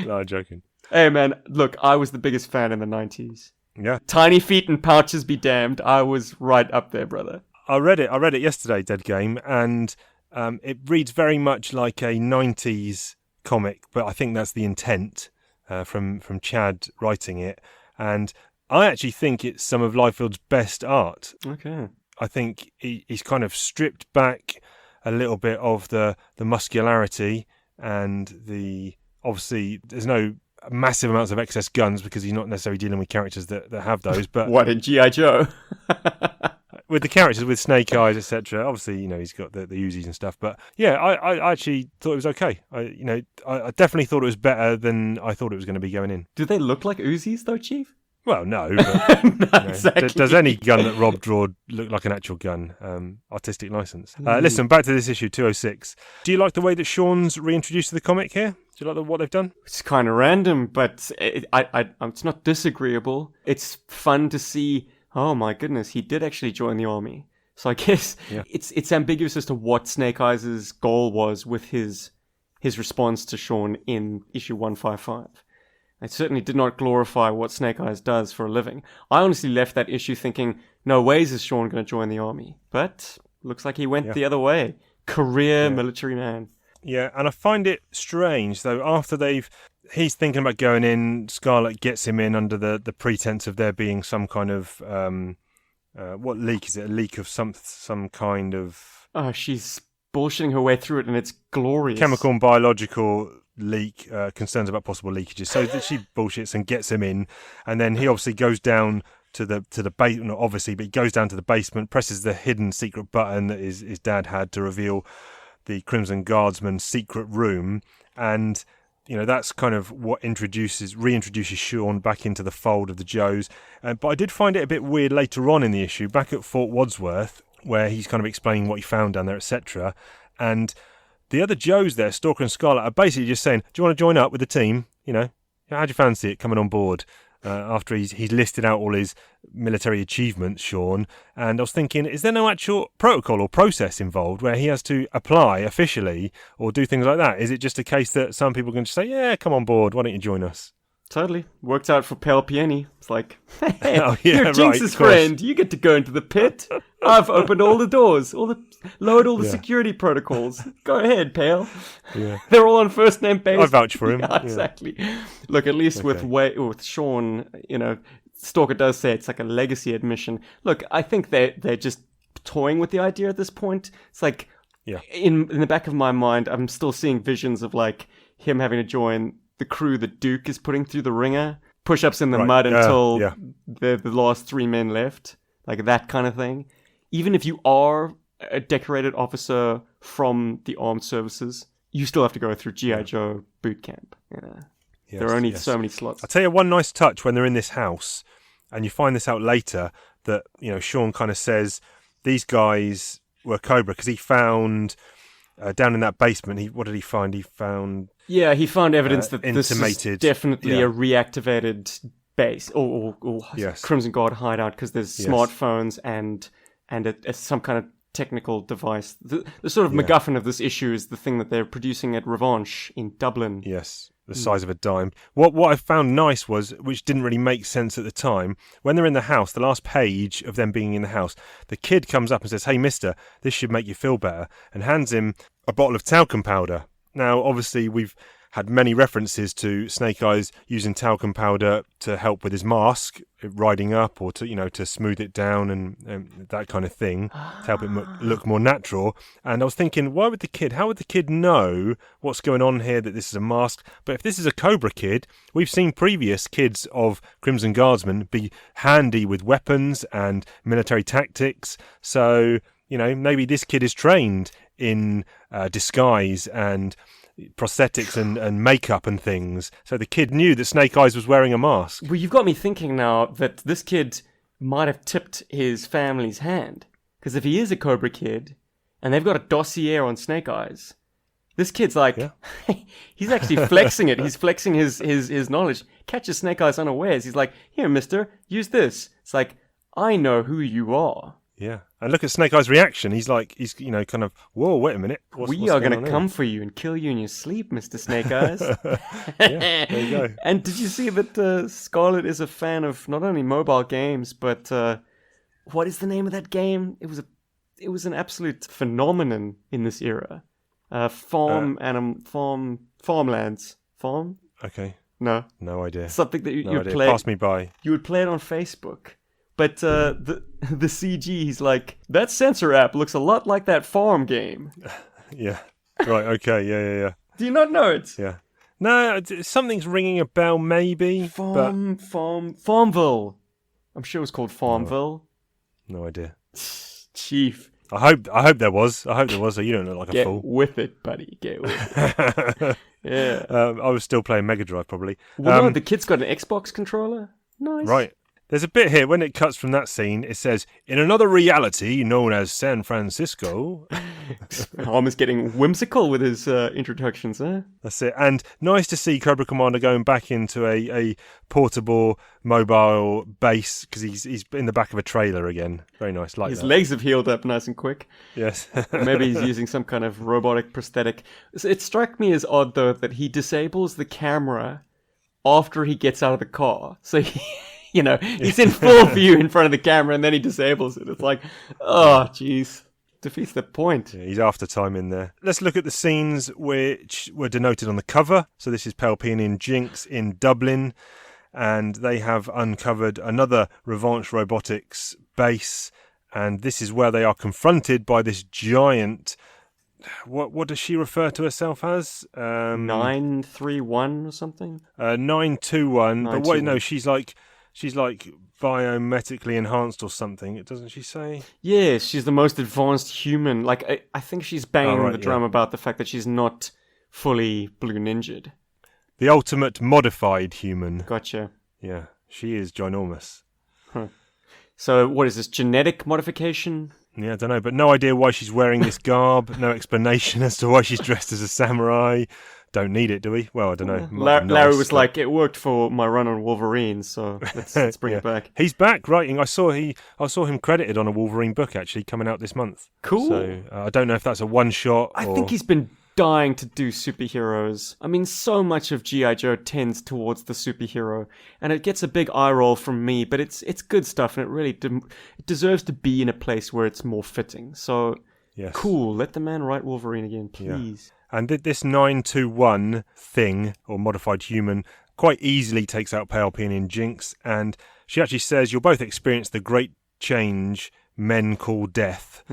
No, I'm joking. Hey, man, look, I was the biggest fan in the 90s. Yeah. Tiny feet and pouches be damned. I was right up there, brother. I read it yesterday, Dead Game, and it reads very much like a 90s comic, but I think that's the intent from Chad writing it. And I actually think it's some of Liefeld's best art. Okay. I think he's kind of stripped back a little bit of the muscularity and obviously there's no massive amounts of excess guns because he's not necessarily dealing with characters that have those. But What, in G.I. Joe? with the characters with Snake Eyes, etc. Obviously, he's got the Uzis and stuff. But yeah, I actually thought it was okay. I definitely thought it was better than I thought it was going to be going in. Do they look like Uzis, though, Chief? Well, no. But, Not exactly. Does any gun that Rob drawed look like an actual gun? Artistic license. Listen, back to this issue 206. Do you like the way that Sean's reintroduced to the comic here? Do you like what they've done? It's kind of random, but it's not disagreeable. It's fun to see, oh my goodness, he did actually join the army. So I guess it's ambiguous as to what Snake Eyes' goal was with his response to Sean in issue 155. It certainly did not glorify what Snake Eyes does for a living. I honestly left that issue thinking, no ways is Sean going to join the army. But looks like he went the other way. Career military man. Yeah, and I find it strange, though, after he's thinking about going in, Scarlet gets him in under the pretense of there being some kind of, what leak is it? A leak of some kind of... Oh, she's bullshitting her way through it, and it's glorious. Chemical and biological leak, concerns about possible leakages. So that she bullshits and gets him in, and then he obviously goes down to the basement, not obviously, but he goes down to the basement, presses the hidden secret button that his dad had to reveal the Crimson Guardsman's secret room, and that's kind of what reintroduces Sean back into the fold of the Joes. But I did find it a bit weird later on in the issue, back at Fort Wadsworth, where he's kind of explaining what he found down there, etc. And the other Joes there, Stalker and Scarlet, are basically just saying, do you want to join up with the team? How'd you fancy it coming on board? After he's listed out all his military achievements, Sean. And I was thinking, is there no actual protocol or process involved where he has to apply officially or do things like that? Is it just a case that some people can just say, yeah, come on board, why don't you join us? Totally. Worked out for Pale Peony. It's like, hey, Oh, yeah, you're right, Jinx's of course. friend. You get to go into the pit. I've opened all the doors, lowered all the security protocols. Go ahead, Pale. Yeah. They're all on first name basis. I vouch for him. Yeah, exactly. Look, at least with Sean, Stalker does say it's like a legacy admission. Look, I think they're just toying with the idea at this point. It's like, in the back of my mind, I'm still seeing visions of like him having to join the crew that Duke is putting through the ringer, push-ups in the mud until the last three men left, like that kind of thing. Even if you are a decorated officer from the armed services, you still have to go through G.I. Joe boot camp. Yes, there are only so many slots. I'll tell you one nice touch when they're in this house, and you find this out later, that Sean kind of says these guys were Cobra because he found down in that basement. What did he find? He found he found evidence that this intimated, is definitely a reactivated base or Yes. Crimson Guard hideout because there's smartphones and some kind of technical device. The sort of MacGuffin of this issue is the thing that they're producing at Revanche in Dublin. Yes, the size of a dime. What I found nice was, which didn't really make sense at the time, when they're in the house, the last page of them being in the house, the kid comes up and says, "Hey, mister, this should make you feel better," and hands him a bottle of talcum powder. Now, obviously, we've had many references to Snake Eyes using talcum powder to help with his mask, riding up, or to smooth it down and that kind of thing, to help it look more natural. And I was thinking, how would the kid know what's going on here, that this is a mask? But if this is a Cobra kid, we've seen previous kids of Crimson Guardsmen be handy with weapons and military tactics. So, maybe this kid is trained in disguise and prosthetics and makeup and things. So the kid knew that Snake Eyes was wearing a mask. Well, you've got me thinking now that this kid might have tipped his family's hand. Because if he is a Cobra Kid, and they've got a dossier on Snake Eyes, this kid's like, he's actually flexing it. He's flexing his knowledge. Catches Snake Eyes unawares. He's like, here, mister, use this. It's like, I know who you are. Yeah. And look at Snake Eyes' reaction. He's kind of, whoa, wait a minute. We are going to come for you and kill you in your sleep, Mr. Snake Eyes. Yeah, there you go. And did you see that Scarlett is a fan of not only mobile games, but what is the name of that game? It was an absolute phenomenon in this era. Farmlands. Farm? Okay. No. No idea. Something that you would idea. play. Pass me by. You would play it on Facebook. But the CG, he's like, that sensor app looks a lot like that farm game. Yeah. Right, okay, yeah. Do you not know it? Yeah. No, something's ringing a bell, maybe. Farmville. I'm sure it was called Farmville. No idea. Chief. I hope there was, so you don't look like a fool. Get with it, buddy. Get with it. Yeah. I was still playing Mega Drive, probably. Well, no, the kid's got an Xbox controller. Nice. Right. There's a bit here, when it cuts from that scene, it says, in another reality known as San Francisco. Almost getting whimsical with his introductions, huh? That's it. And nice to see Cobra Commander going back into a portable mobile base, because he's in the back of a trailer again. Very nice. Like his that. legs have healed up nice and quick. Yes. Maybe he's using some kind of robotic prosthetic. It struck me as odd, though, that he disables the camera after he gets out of the car. So he's in full view in front of the camera, and then he disables it. It's like, oh, jeez. Defeats the point. Yeah, he's after time in there. Let's look at the scenes which were denoted on the cover. So this is Palpatine and Jinx in Dublin, and they have uncovered another Revanche Robotics base, and this is where they are confronted by this giant... What does she refer to herself as? 931 or something? 921. But wait, no, she's like biometrically enhanced or something, doesn't she say? Yeah, she's the most advanced human. Like, I think she's banging the drum about the fact that she's not fully blue ninja'd. The ultimate modified human. Gotcha. Yeah, she is ginormous. Huh. So, what is this, genetic modification? Yeah, I don't know, but no idea why she's wearing this garb. No explanation as to why she's dressed as a samurai. Don't need it, do we? Well, I don't know. Larry was like, it worked for my run on Wolverine, so let's bring it back. He's back writing. I saw him credited on a Wolverine book actually coming out this month. Cool. So I don't know if that's a one shot. I think he's been dying to do superheroes. I mean, so much of G.I. Joe tends towards the superhero, and it gets a big eye roll from me, but it's good stuff, and it really it deserves to be in a place where it's more fitting. So, yes. Cool. Let the man write Wolverine again, please. Yeah. And this 921 thing, or modified human, quite easily takes out Palpatine and Jinx, and she actually says, you'll both experience the great change men call death.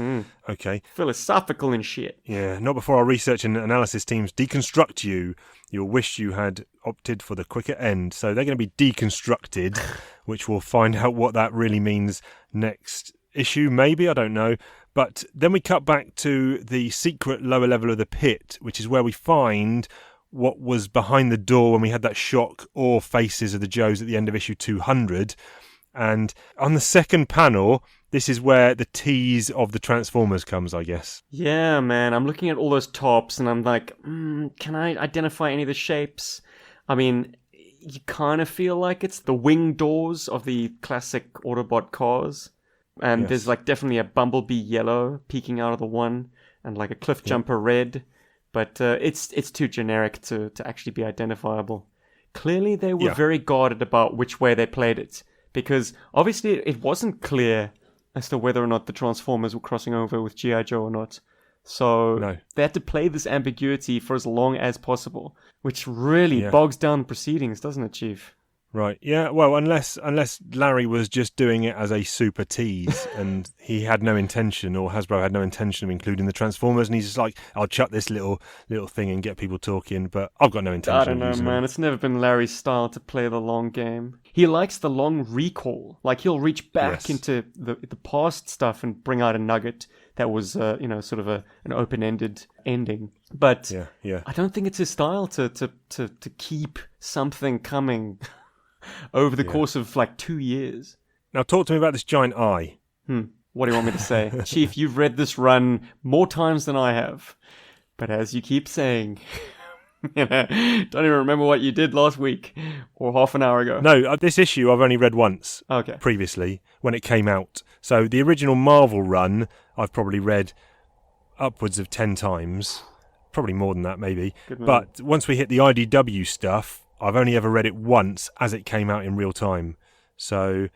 Okay. Philosophical and shit. Yeah, not before our research and analysis teams deconstruct you. You'll wish you had opted for the quicker end. So they're going to be deconstructed, which we'll find out what that really means next issue, maybe, I don't know. But then we cut back to the secret lower level of the pit, which is where we find what was behind the door when we had that shock or faces of the Joes at the end of issue 200. And on the second panel, this is where the tease of the Transformers comes, I guess. Yeah, man. I'm looking at all those tops and I'm like, can I identify any of the shapes? I mean, you kind of feel like it's the wing doors of the classic Autobot cars. And there's like definitely a Bumblebee yellow peeking out of the one and like a Cliffjumper red. But it's too generic to actually be identifiable. Clearly, they were very guarded about which way they played it. Because obviously it wasn't clear as to whether or not the Transformers were crossing over with G.I. Joe or not. So they had to play this ambiguity for as long as possible, which really bogs down the proceedings, doesn't it, Chief? Right. Yeah. Well, unless Larry was just doing it as a super tease, and he had no intention, or Hasbro had no intention of including the Transformers, and he's just like, "I'll chuck this little thing and get people talking," but I've got no intention. I don't know, man. It's never been Larry's style to play the long game. He likes the long recall. Like he'll reach back into the past stuff and bring out a nugget that was, sort of an open-ended ending. But I don't think it's his style to keep something coming over the course of like 2 years. Now talk to me about this giant eye. What do you want me to say? Chief, you've read this run more times than I have. But as you keep saying, don't even remember what you did last week or half an hour ago. No, this issue I've only read once Okay. previously when it came out. So the original Marvel run I've probably read upwards of 10 times. Probably more than that, maybe. But once we hit the IDW stuff, I've only ever read it once as it came out in real time. So,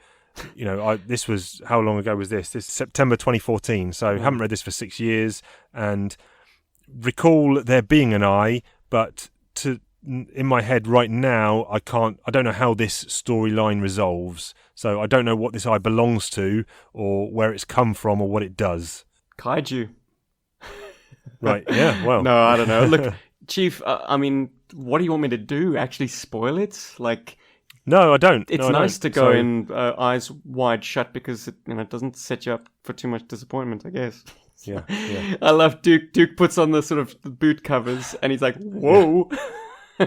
this was, how long ago was this? This is September 2014. So I haven't read this for 6 years and recall there being an eye, but in my head right now, I don't know how this storyline resolves. So I don't know what this eye belongs to or where it's come from or what it does. Kaiju. Right, yeah, well. No, I don't know. Look, Chief, what do you want me to do? Actually spoil it? No, I don't. It's nice to go in eyes wide shut because it doesn't set you up for too much disappointment, I guess. Yeah. I love Duke. Duke puts on the sort of the boot covers and he's like, whoa.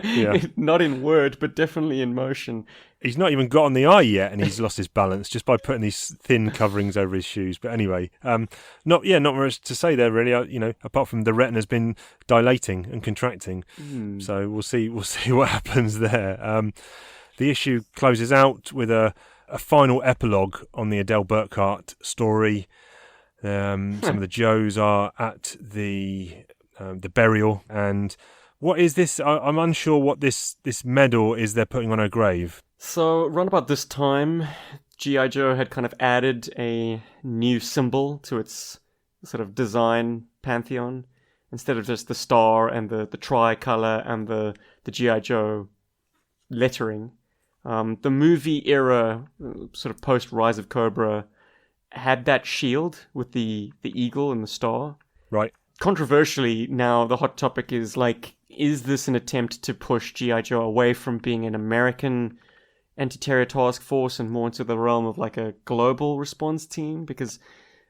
Yeah. Not in word, but definitely in motion. He's not even got on the eye yet, and he's lost his balance just by putting these thin coverings over his shoes. But anyway, not much to say there really. Apart from the retina's been dilating and contracting, so we'll see what happens there. The issue closes out with a final epilogue on the Adele Burkhart story. Some of the Joes are at the burial, and what is this? I'm unsure what this medal is they're putting on her grave. So, around about this time, G.I. Joe had kind of added a new symbol to its sort of design pantheon. Instead of just the star and the tricolour and the G.I. Joe lettering. The movie era, sort of post-Rise of Cobra, had that shield with the eagle and the star. Right. Controversially, now the hot topic is is this an attempt to push G.I. Joe away from being an American anti-terror task force and more into the realm of a global response team? Because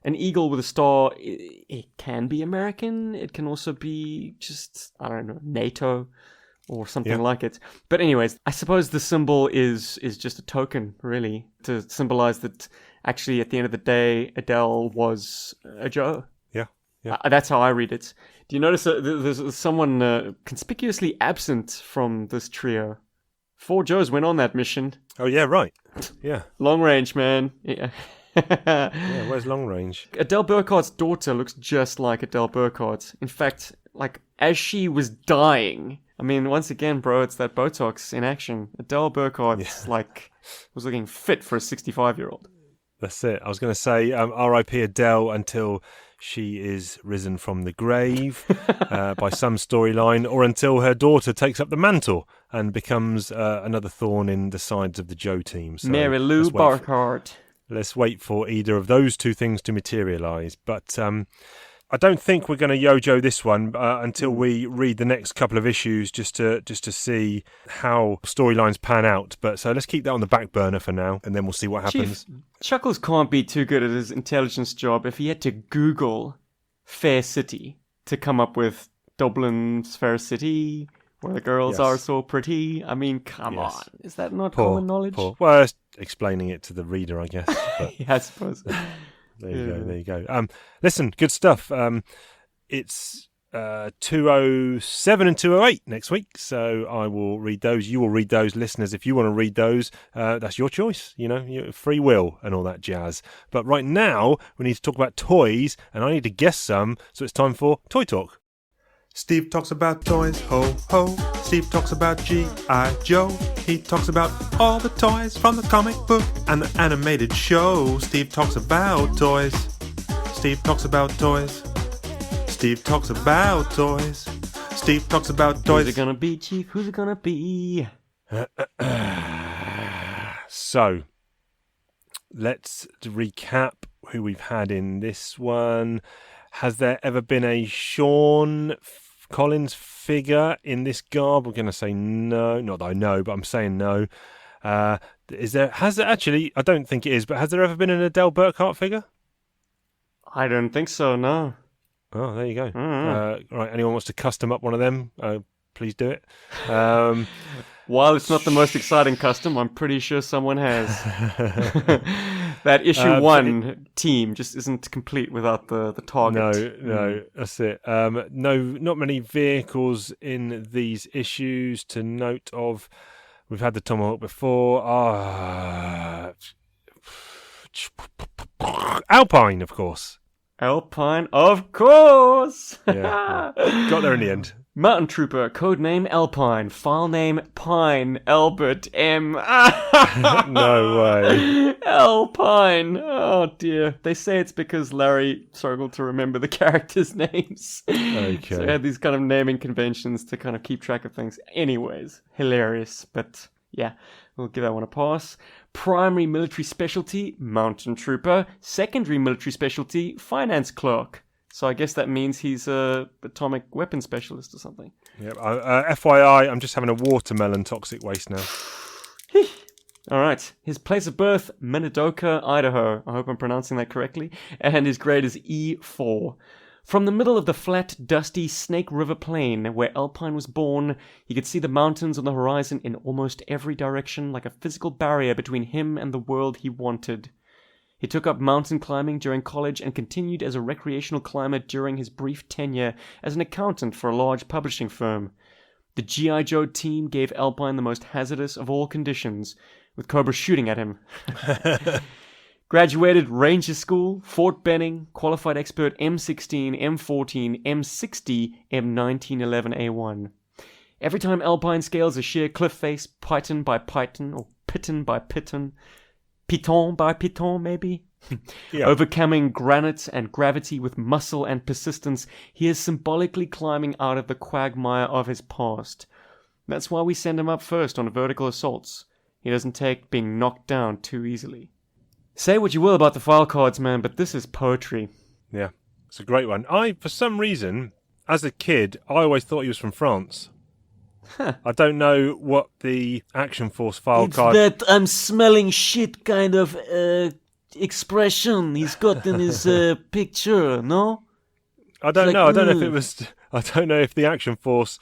an eagle with a star, it can be American. It can also be just, I don't know, NATO or something like it. But anyways, I suppose the symbol is just a token, really, to symbolize that actually at the end of the day, Adele was a Joe. Yeah. That's how I read it. Do you notice there's someone conspicuously absent from this trio? 4 Joes went on that mission. Oh, yeah, right. Yeah. Long range, man. Yeah. Yeah, where's long range? Adele Burkhart's daughter looks just like Adele Burkhart. In fact, as she was dying, once again, bro, it's that Botox in action. Adele Burkhart, was looking fit for a 65-year-old. That's it. I was going to say R.I.P. Adele until she is risen from the grave by some storyline, or until her daughter takes up the mantle and becomes another thorn in the sides of the Joe team. So Mary Lou Burkhart. Let's wait for either of those two things to materialise. But I don't think we're going to yo-jo this one until we read the next couple of issues just to see how storylines pan out. But so let's keep that on the back burner for now, and then we'll see what happens. Chief, Chuckles can't be too good at his intelligence job if he had to Google Fair City to come up with Dublin's Fair City, where the girls are so pretty. Come on. Is that not common knowledge? Well, it's explaining it to the reader, I guess. But yeah, I suppose. There you go. Listen, good stuff. It's 207 and 208 next week, so I will read those. You will read those, listeners. If you want to read those, that's your choice. Your free will and all that jazz. But right now, we need to talk about toys, and I need to guess some, so it's time for Toy Talk. Steve talks about toys, ho ho. Steve talks about G.I. Joe. He talks about all the toys from the comic book and the animated show. Steve talks about toys. Steve talks about toys. Steve talks about toys. Steve talks about toys. Who's it gonna be, Chief? Who's it gonna be? So, let's recap who we've had in this one. Has there ever been a Sean Collins figure in this garb? We're going to say no. Not that I know, but I'm saying no. Has there actually, I don't think it is, but has there ever been an Adele Burkhart figure? I don't think so, no. Oh, there you go. Mm-hmm. Right, anyone wants to custom up one of them, please do it. While it's not the most exciting custom, I'm pretty sure someone has. That issue 1 team just isn't complete without the target. No, that's it. No, not many vehicles in these issues to note of. We've had the Tomahawk before. Alpine, of course. Alpine, of course. Yeah. Got there in the end. Mountain Trooper, codename Alpine, file name Pine, Albert M. No way. Alpine. Oh dear. They say it's because Larry struggled to remember the characters' names. Okay. So he had these kind of naming conventions to kind of keep track of things. Anyways, hilarious. But yeah, we'll give that one a pass. Primary military specialty, Mountain Trooper. Secondary military specialty, Finance Clerk. So I guess that means he's a atomic weapon specialist or something. Yep. FYI, I'm just having a watermelon toxic waste now. All right. His place of birth, Minidoka, Idaho. I hope I'm pronouncing that correctly. And his grade is E4. From the middle of the flat, dusty Snake River Plain where Alpine was born, he could see the mountains on the horizon in almost every direction, like a physical barrier between him and the world he wanted. He took up mountain climbing during college and continued as a recreational climber during his brief tenure as an accountant for a large publishing firm. The G.I. Joe team gave Alpine the most hazardous of all conditions, with Cobra shooting at him. Graduated Ranger School, Fort Benning, qualified expert M16, M14, M60, M1911A1. Every time Alpine scales a sheer cliff face, python by python, or piton by piton by piton maybe? Yeah. Overcoming granite and gravity with muscle and persistence, he is symbolically climbing out of the quagmire of his past. That's why we send him up first on vertical assaults. He doesn't take being knocked down too easily. Say what you will about the file cards, man, but this is poetry. Yeah, it's a great one. For some reason, as a kid, I always thought he was from France. I don't know what the Action Force file card... It's that I'm smelling shit kind of expression he's got in his picture, no? I don't know. I don't know if it was... I don't know if the Action Force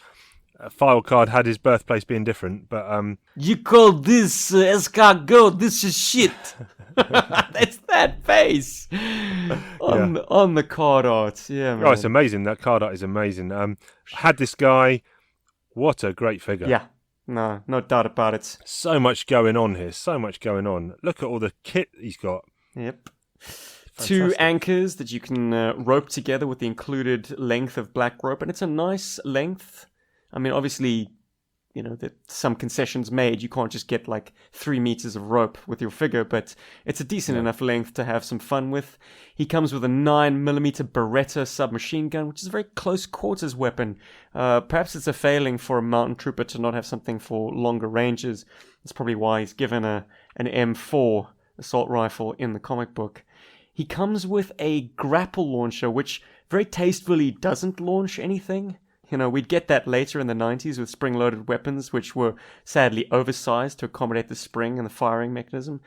file card had his birthplace being different, but... You call this escargot, this is shit. That's that face on the card art. Yeah, man. Oh, it's amazing. That card art is amazing. Had this guy... What a great figure. Yeah, no doubt about it. So much going on here, so much going on. Look at all the kit he's got. Yep. Fantastic. 2 anchors that you can rope together with the included length of black rope, and it's a nice length. I mean, obviously, you know, that some concessions made. You can't just get like 3 meters of rope with your figure, but it's a decent enough length to have some fun with. He comes with a 9mm Beretta submachine gun, which is a very close quarters weapon. Perhaps it's a failing for a mountain trooper to not have something for longer ranges. That's probably why he's given an M4 assault rifle in the comic book. He comes with a grapple launcher, which very tastefully doesn't launch anything. You know, we'd get that later in the 90s with spring-loaded weapons, which were sadly oversized to accommodate the spring and the firing mechanism.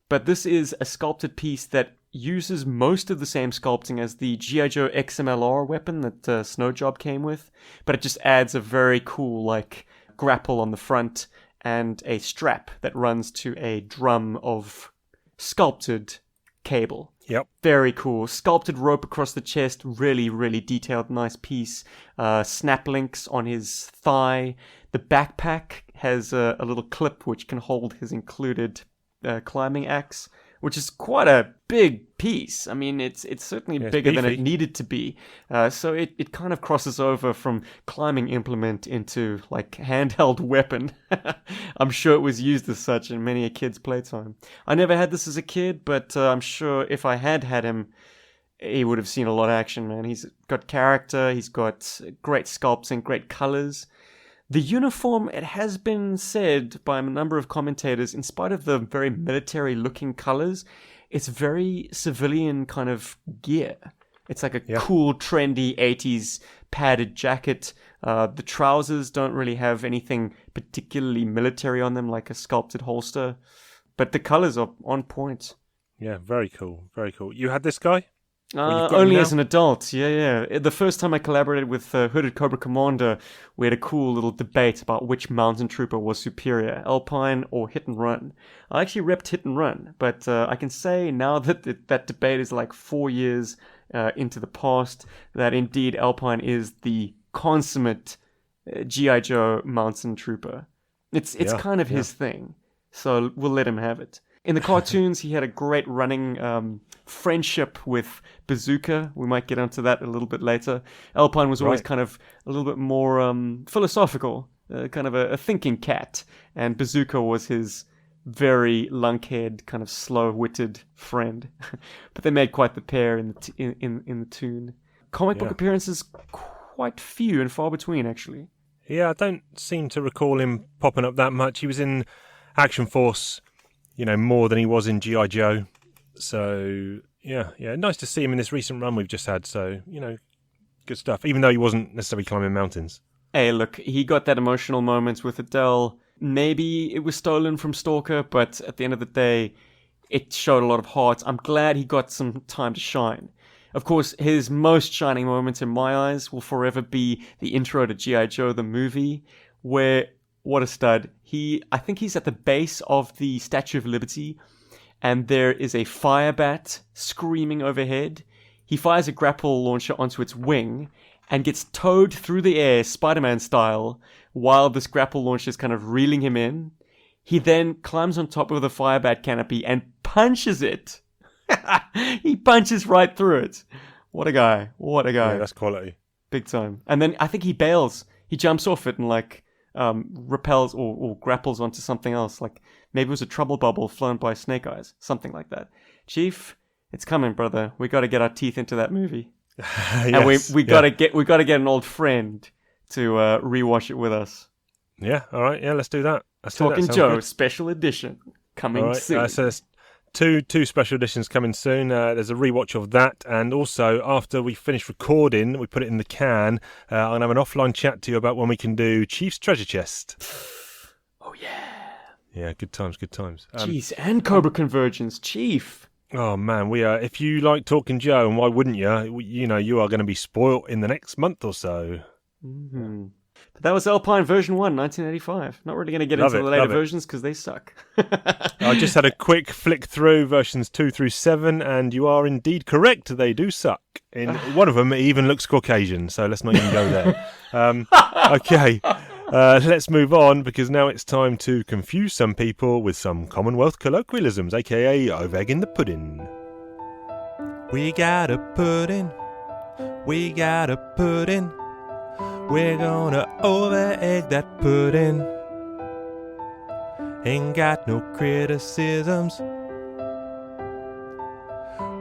But this is a sculpted piece that uses most of the same sculpting as the G.I. Joe XMLR weapon that Snowjob came with, but it just adds a very cool, like, grapple on the front and a strap that runs to a drum of sculpted cable. Yep. Very cool. Sculpted rope across the chest. Really, really detailed. Nice piece. Snap links on his thigh. The backpack has a little clip which can hold his included climbing axe, which is quite a big piece. I mean, it's certainly bigger than it needed to be. So it kind of crosses over from climbing implement into like handheld weapon. I'm sure it was used as such in many a kid's playtime. I never had this as a kid, but I'm sure if I had him, he would have seen a lot of action, man. He's got character, he's got great sculpting, great colors. The uniform, it has been said by a number of commentators, in spite of the very military-looking colors, it's very civilian kind of gear. It's like a cool, trendy 80s padded jacket. The trousers don't really have anything particularly military on them, like a sculpted holster. But the colors are on point. Yeah, very cool, very cool. You had this guy? Well, you've got him Only now? as an adult, yeah. The first time I collaborated with Hooded Cobra Commander, we had a cool little debate about which mountain trooper was superior, Alpine or Hit and Run. I actually repped Hit and Run, but I can say now that that debate is like 4 years into the past, that indeed Alpine is the consummate G.I. Joe mountain trooper. It's kind of his thing, so we'll let him have it. In the cartoons, he had a great running friendship with Bazooka. We might get onto that a little bit later. Alpine was always kind of a little bit more philosophical, kind of a thinking cat. And Bazooka was his very lunkhead, kind of slow-witted friend. But they made quite the pair in the toon. Comic book appearances, quite few and far between, actually. Yeah, I don't seem to recall him popping up that much. He was in Action Force, more than he was in G.I. Joe. So, yeah, nice to see him in this recent run we've just had. So, good stuff, even though he wasn't necessarily climbing mountains. Hey, look, he got that emotional moment with Adele. Maybe it was stolen from Stalker, but at the end of the day, it showed a lot of heart. I'm glad he got some time to shine. Of course, his most shining moment in my eyes will forever be the intro to G.I. Joe, the movie, where, what a stud, I think he's at the base of the Statue of Liberty, and there is a fire bat screaming overhead. He fires a grapple launcher onto its wing, and gets towed through the air, Spider-Man style, while this grapple launcher is kind of reeling him in. He then climbs on top of the fire bat canopy and punches it. He punches right through it. What a guy. Yeah, that's quality. Big time. And then I think he bails. He jumps off it and repels or grapples onto something else. Like maybe it was a trouble bubble flown by Snake Eyes. Something like that. Chief, it's coming, brother. We got to get our teeth into that movie. Yes, and we got to get an old friend to rewatch it with us. Yeah, all right. Yeah, let's do that. Talking Joe, special edition, coming soon. So there's two special editions coming soon. There's a rewatch of that, and also after we finish recording, we put it in the can. I'm going to have an offline chat to you about when we can do Chief's Treasure Chest. Oh, yeah. Yeah, good times. Jeez, and Cobra Convergence, Chief. Oh, man, we are. If you like Talking Joe, and why wouldn't you? You are going to be spoilt in the next month or so. Mm-hmm. But that was Alpine version 1, 1985. Not really going to get into the later versions because they suck. I just had a quick flick through versions 2 through 7, and you are indeed correct. They do suck. In one of them, it even looks Caucasian, so let's not even go there. Okay, let's move on, because now it's time to confuse some people with some Commonwealth colloquialisms, aka I've egg in the pudding. We got a pudding. We got a pudding. We're gonna over-egg that pudding. Ain't got no criticisms.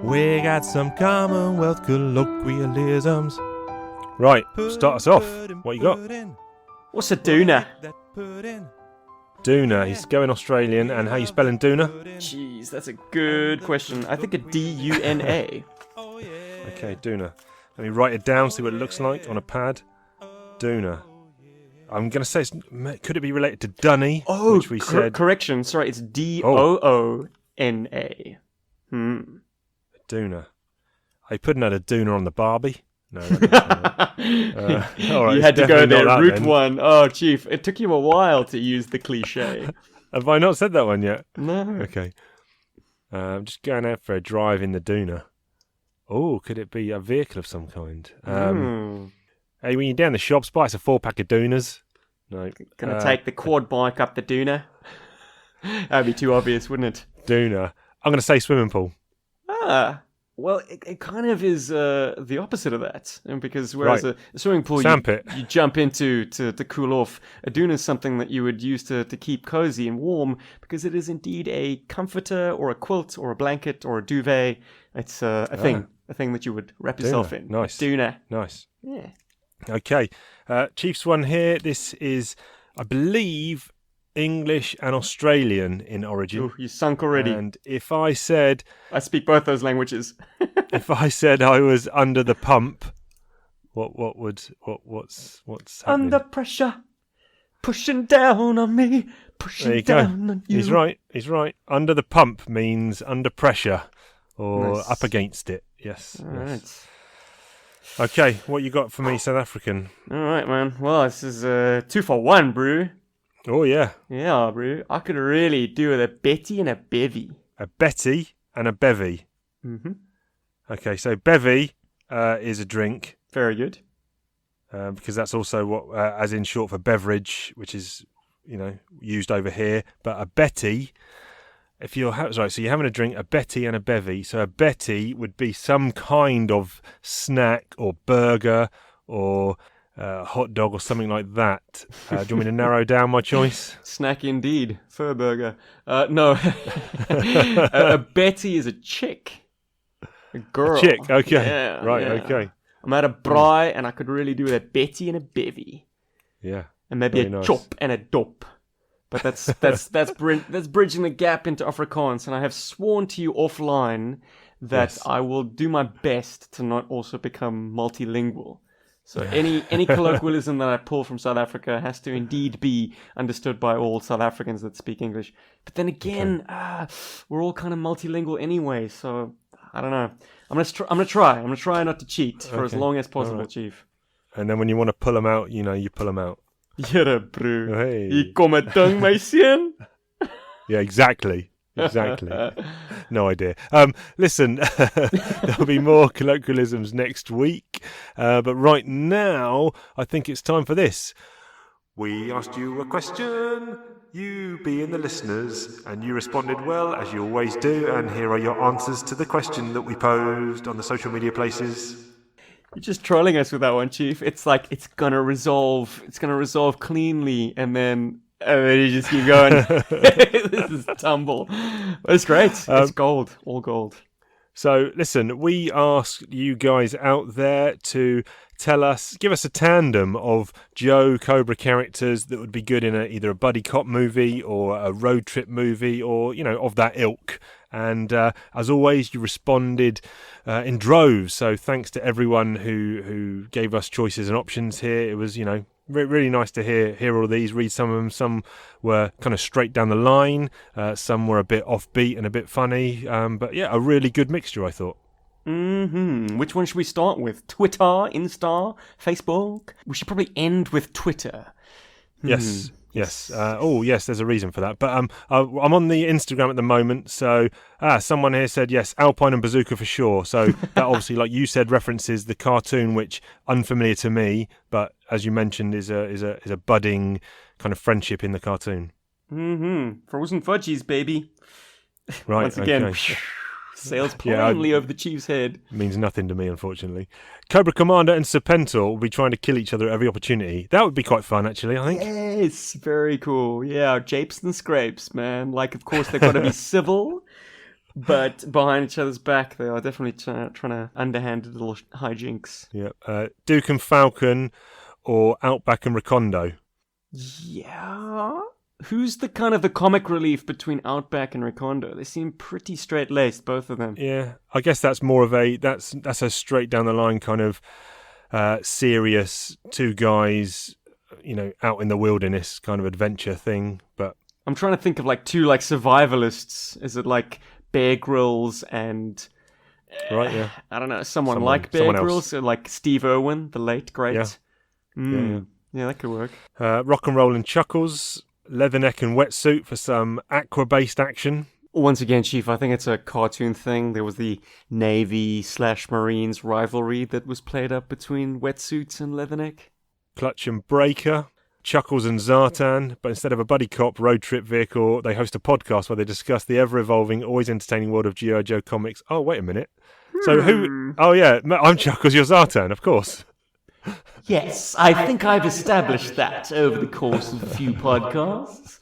We got some Commonwealth colloquialisms. Right, start us off. What you got? What's a doona? Doona. He's going Australian. And how you spelling doona? Jeez, that's a good question. I think a D-U-N-A. Okay, doona. Let me write it down, see what it looks like on a pad. Doona. I'm going to say, could it be related to Dunny? Oh, which we said. Correction. Sorry, it's D-O-O-N-A. Doona. Are you putting out a doona on the Barbie? No. All right, you had to go there. Route then. 1. Oh, Chief, it took you a while to use the cliche. Have I not said that one yet? No. Okay. I'm just going out for a drive in the doona. Oh, could it be a vehicle of some kind? Hey, when you're down the shops, buy us a 4-pack of doonas. No. Gonna take the quad bike up the doona. That'd be too obvious, wouldn't it? Doona. I'm going to say swimming pool. Well, it kind of is the opposite of that. Because whereas a swimming pool you jump into to cool off, a doona is something that you would use to keep cozy and warm, because it is indeed a comforter or a quilt or a blanket or a duvet. It's a thing that you would wrap yourself in. Nice. Doona. Nice. Yeah. Okay. Chiefs one here. This is, I believe, English and Australian in origin. Ooh, you sunk already. And if I said... I speak both those languages. If I said I was under the pump, what's happening? Under pressure, pushing down on me, pushing down on you. He's right. Under the pump means under pressure or nice. up against it. Yes. All yes. right. Okay, what you got for me, South African? All right, man. Well, this is 2 for 1, brew. Oh, yeah. Yeah, brew. I could really do with a Betty and a Bevy. A Betty and a Bevy. Mm-hmm. Okay, so Bevy is a drink. Very good. Because that's also what, as in short for beverage, which is, used over here. But a Betty, if you're so you're having a drink, a Betty and a Bevy. So a Betty would be some kind of snack or burger or hot dog or something like that. Do you want me to narrow down my choice? Snack indeed. Fur burger. No. A Betty is a chick. A girl. A chick, okay. Yeah, right, yeah. okay. I'm at a braai and I could really do a Betty and a Bevy. Yeah. And maybe very a nice. chop and a dop. But that's bridging the gap into Afrikaans, and I have sworn to you offline that Yes. I will do my best to not also become multilingual. So any colloquialism that I pull from South Africa has to indeed be understood by all South Africans that speak English. But then again, we're all kind of multilingual anyway, so I don't know. I'm gonna try not to cheat for as Okay. long as possible, Alright. Chief. And then when you want to pull them out, you pull them out. Jere, bro. Hey. Hier kom 'n ding, my seun. Yeah, exactly. Exactly. No idea. Listen, there'll be more colloquialisms next week. But right now, I think it's time for this. We asked you a question, you being the listeners, and you responded well, as you always do. And here are your answers to the question that we posed on the social media places. You're just trolling us with that one, Chief. It's like it's gonna resolve cleanly, and then you just keep going. This is tumble. But it's great. It's gold, all gold. So, listen, we asked you guys out there to give us a tandem of Joe Cobra characters that would be good in either a buddy cop movie or a road trip movie or, of that ilk. And as always, you responded in droves. So thanks to everyone who gave us choices and options here. It was, really nice to hear all of these, read some of them. Some were kind of straight down the line. Some were a bit offbeat and a bit funny. But yeah, a really good mixture, I thought. Which one should we start with? Twitter, Insta, Facebook? We should probably end with Twitter. Yes. Yes. Yes, there's a reason for that. But I'm on the Instagram at the moment. So someone here said, yes, Alpine and Bazooka for sure. So that obviously, like you said, references the cartoon, which unfamiliar to me, but as you mentioned, is a budding kind of friendship in the cartoon. Frozen fudgies, baby. Right. Once again, okay. sails plainly over the Chief's head. Means nothing to me, unfortunately. Cobra Commander and Serpentor will be trying to kill each other at every opportunity. That would be quite fun, actually, I think. Yes, very cool. Yeah, japes and scrapes, man. Like, of course, they've got to be civil, but behind each other's back, they are definitely trying to underhand little hijinks. Yeah. Duke and Falcon or Outback and Recondo. Yeah. Who's the kind of the comic relief between Outback and Recondo? They seem pretty straight-laced, both of them. Yeah, I guess that's more of that's a straight down the line kind of serious two guys, out in the wilderness kind of adventure thing. But I'm trying to think of like two like survivalists. Is it like Bear Grylls and right? Yeah, I don't know, someone like Bear someone Grylls, or like Steve Irwin, the late great. Yeah. Yeah, that could work. Rock and Roll and Chuckles, Leatherneck and Wetsuit for some aqua-based action. Once again, Chief, I think it's a cartoon thing. There was the Navy/Marines rivalry that was played up between Wetsuits and Leatherneck. Clutch and Breaker, Chuckles and Zartan, but instead of a buddy cop road trip vehicle, they host a podcast where they discuss the ever-evolving, always entertaining world of G.I. Joe comics. Oh, wait a minute. So who... Oh, yeah, I'm Chuckles, you're Zartan, of course. Yes, I think I've established that over the course of a few podcasts.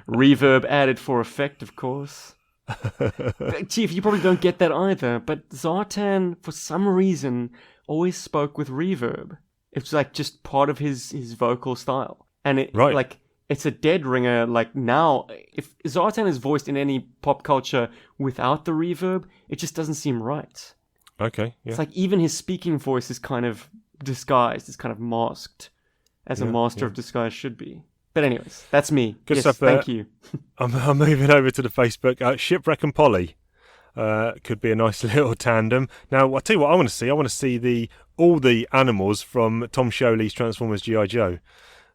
Reverb added for effect, of course. Chief, you probably don't get that either, but Zartan, for some reason, always spoke with reverb. It's like just part of his vocal style. And it's a dead ringer. Like now, if Zartan is voiced in any pop culture without the reverb, it just doesn't seem right. Okay, yeah. It's like even his speaking voice is kind of disguised, it's kind of masked, as a master of disguise should be. But anyways, that's me. Good yes, stuff there. Thank you. I'm moving over to the Facebook. Shipwreck and Polly. could be a nice little tandem. Now, I'll tell you what I want to see. I want to see all the animals from Tom Sholey's Transformers G.I. Joe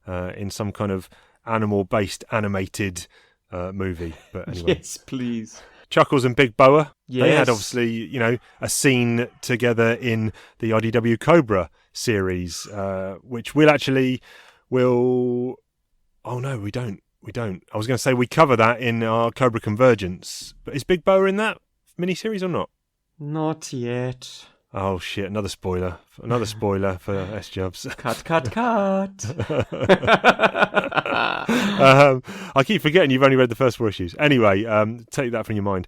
in some kind of animal-based animated movie. But anyway. Yes, please. Chuckles and Big Boa. Yes. They had obviously, a scene together in the IDW Cobra series, which will. Oh no, we don't. I was going to say we cover that in our Cobra Convergence, but is Big Boa in that miniseries or not? Not yet. Oh shit! Another spoiler for S Jubs. Cut. I keep forgetting you've only read the first 4 issues. Anyway, take that from your mind.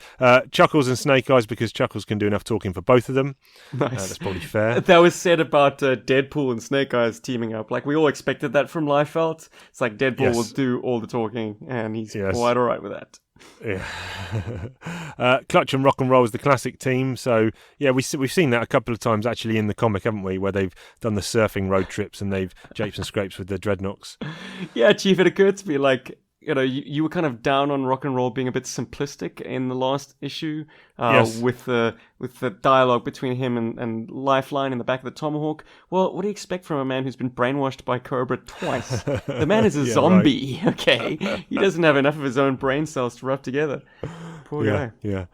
Chuckles and Snake Eyes, because Chuckles can do enough talking for both of them. Nice. That's probably fair. That was said about Deadpool and Snake Eyes teaming up. Like, we all expected that from Liefeld. It's like Deadpool will do all the talking, and he's quite all right with that. Yeah. Clutch and Rock and Roll is the classic team. So yeah, we've seen that a couple of times actually in the comic, haven't we? Where they've done the surfing road trips and they've japes and scrapes with the Dreadnoks. Yeah, Chief, it occurred to me, like, you were kind of down on Rock and Roll being a bit simplistic in the last issue, yes. with the dialogue between him and Lifeline in the back of the Tomahawk. Well, what do you expect from a man who's been brainwashed by Cobra twice? The man is a zombie, right. Okay? He doesn't have enough of his own brain cells to rub together. Poor guy. Yeah.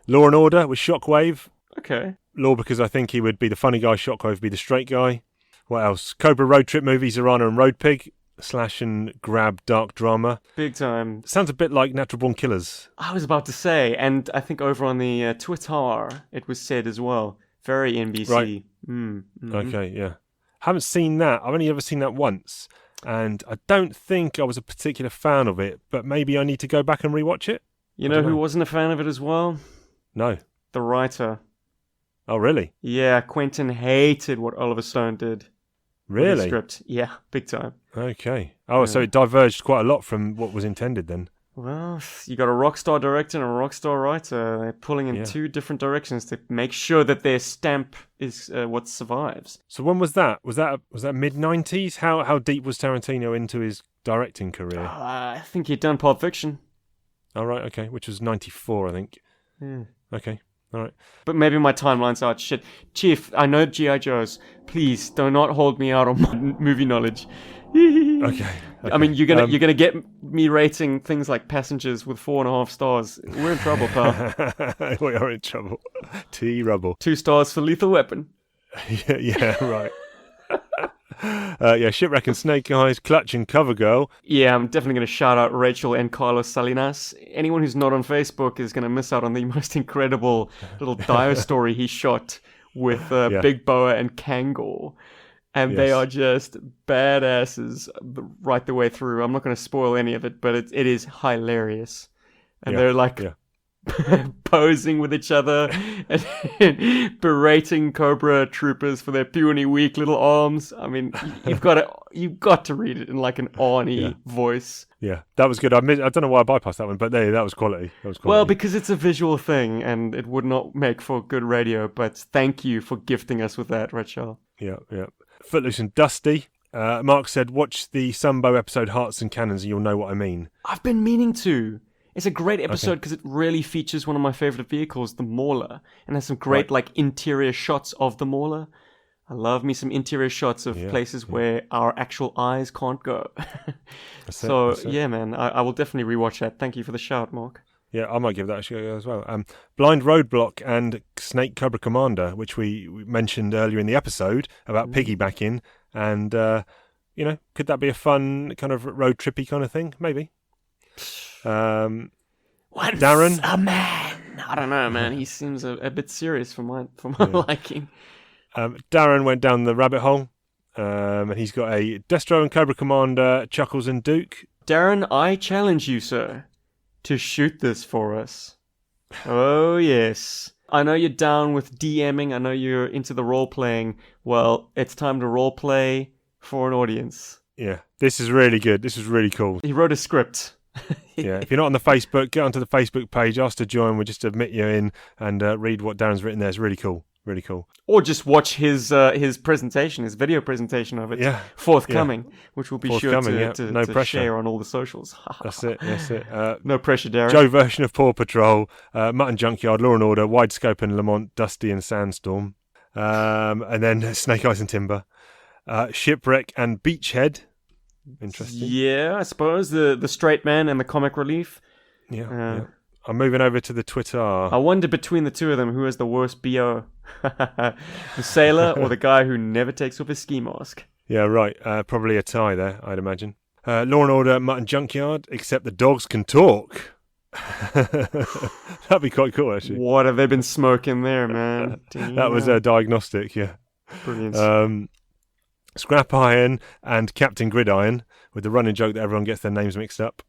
Law and Order with Shockwave. Okay. Law because I think he would be the funny guy, Shockwave would be the straight guy. What else? Cobra road trip movies, Arana and Road Pig. Slash and grab dark drama. Big time. Sounds a bit like Natural Born Killers. I was about to say, and I think over on the Twitter it was said as well. Very NBC. Right. Mm-hmm. Okay, yeah. Haven't seen that. I've only ever seen that once. And I don't think I was a particular fan of it, but maybe I need to go back and rewatch it. You know who wasn't a fan of it as well? No. The writer. Oh, really? Yeah, Quentin hated what Oliver Stone did. Really? With the script. Yeah, big time. Okay. Oh, so it diverged quite a lot from what was intended then. Well, you got a rock star director and a rock star writer. They're pulling in two different directions to make sure that their stamp is what survives. So when was that? Was that mid-90s? How deep was Tarantino into his directing career? I think he'd done Pulp Fiction. Oh, right, okay. Which was 94, I think. Yeah. Okay. All right. But maybe my timeline's out. Shit. Chief, I know G.I. Joes. Please, do not hold me out on my movie knowledge. Okay. I mean, you're gonna get me rating things like Passengers with 4.5 stars. We're in trouble, pal. We are in trouble. T-rubble. 2 stars for Lethal Weapon. Yeah, right. Shipwreck and Snake Eyes, Clutch and Covergirl. Yeah, I'm definitely going to shout out Rachel and Carlos Salinas. Anyone who's not on Facebook is going to miss out on the most incredible little dio story he shot with Big Boa and Kangor. And they are just badasses right the way through. I'm not going to spoil any of it, but it is hilarious. And they're like... posing with each other and berating Cobra troopers for their puny, weak little arms. I mean, you've got to read it in like an Arnie voice. Yeah, that was good. I don't know why I bypassed that one, but that was quality. Well, because it's a visual thing and it would not make for good radio. But thank you for gifting us with that, Rachel. Yeah. Footloose and Dusty. Mark said, watch the Sumbo episode Hearts and Cannons and you'll know what I mean. I've been meaning to. It's a great episode because it really features one of my favorite vehicles, the Mauler, and has some great interior shots of the Mauler. I love me some interior shots of places where our actual eyes can't go. That's it. Yeah, man, I will definitely rewatch that. Thank you for the shout, Mark. Yeah, I might give that a go as well. Blind Roadblock and Snake Cobra Commander, which we mentioned earlier in the episode about piggybacking, and could that be a fun kind of road trippy kind of thing? Maybe. Darren, a man. I don't know, man. He seems a bit serious for my liking. Darren went down the rabbit hole, and he's got a Destro and Cobra Commander, Chuckles and Duke. Darren, I challenge you, sir, to shoot this for us. Oh yes. I know you're down with DMing. I know you're into the role playing. Well, it's time to role play for an audience. Yeah, this is really good. This is really cool. He wrote a script. Yeah, if you're not on the Facebook, get onto the Facebook page, ask to join. We'll just admit you in and read what Darren's written there. It's really cool. Really cool. Or just watch his presentation, his video presentation of it, Yeah. forthcoming, which we'll be sure Forthcoming, yeah. to No pressure. share on all the socials. That's it. No pressure, Darren. Joe version of Paw Patrol, Mutton Junkyard, Law and Order, Widescope and Lamont, Dusty and Sandstorm, and then Snake Eyes and Timber, Shipwreck and Beachhead. Interesting. Yeah, I suppose the straight man and the comic relief. Yeah. I'm moving over to the Twitter. I wonder between the two of them who has the worst BO, the sailor or the guy who never takes off his ski mask. Yeah, right. Probably a tie there, I'd imagine. Law and Order, Mutton Junkyard, except the dogs can talk. That'd be quite cool, actually. What have they been smoking there, man? That was a diagnostic, yeah. Brilliant. Scrap Iron and Captain Gridiron, with the running joke that everyone gets their names mixed up.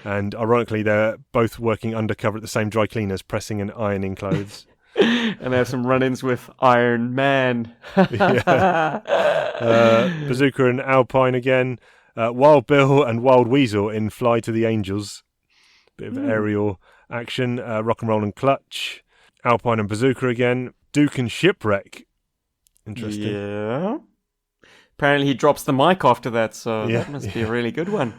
And ironically, they're both working undercover at the same dry cleaners, pressing and ironing clothes. And they have some run-ins with Iron Man. Bazooka and Alpine again. Wild Bill and Wild Weasel in Fly to the Angels. Bit of aerial action. Rock and Roll and Clutch. Alpine and Bazooka again. Duke and Shipwreck. Interesting. Yeah. Apparently he drops the mic after that, so that must be a really good one.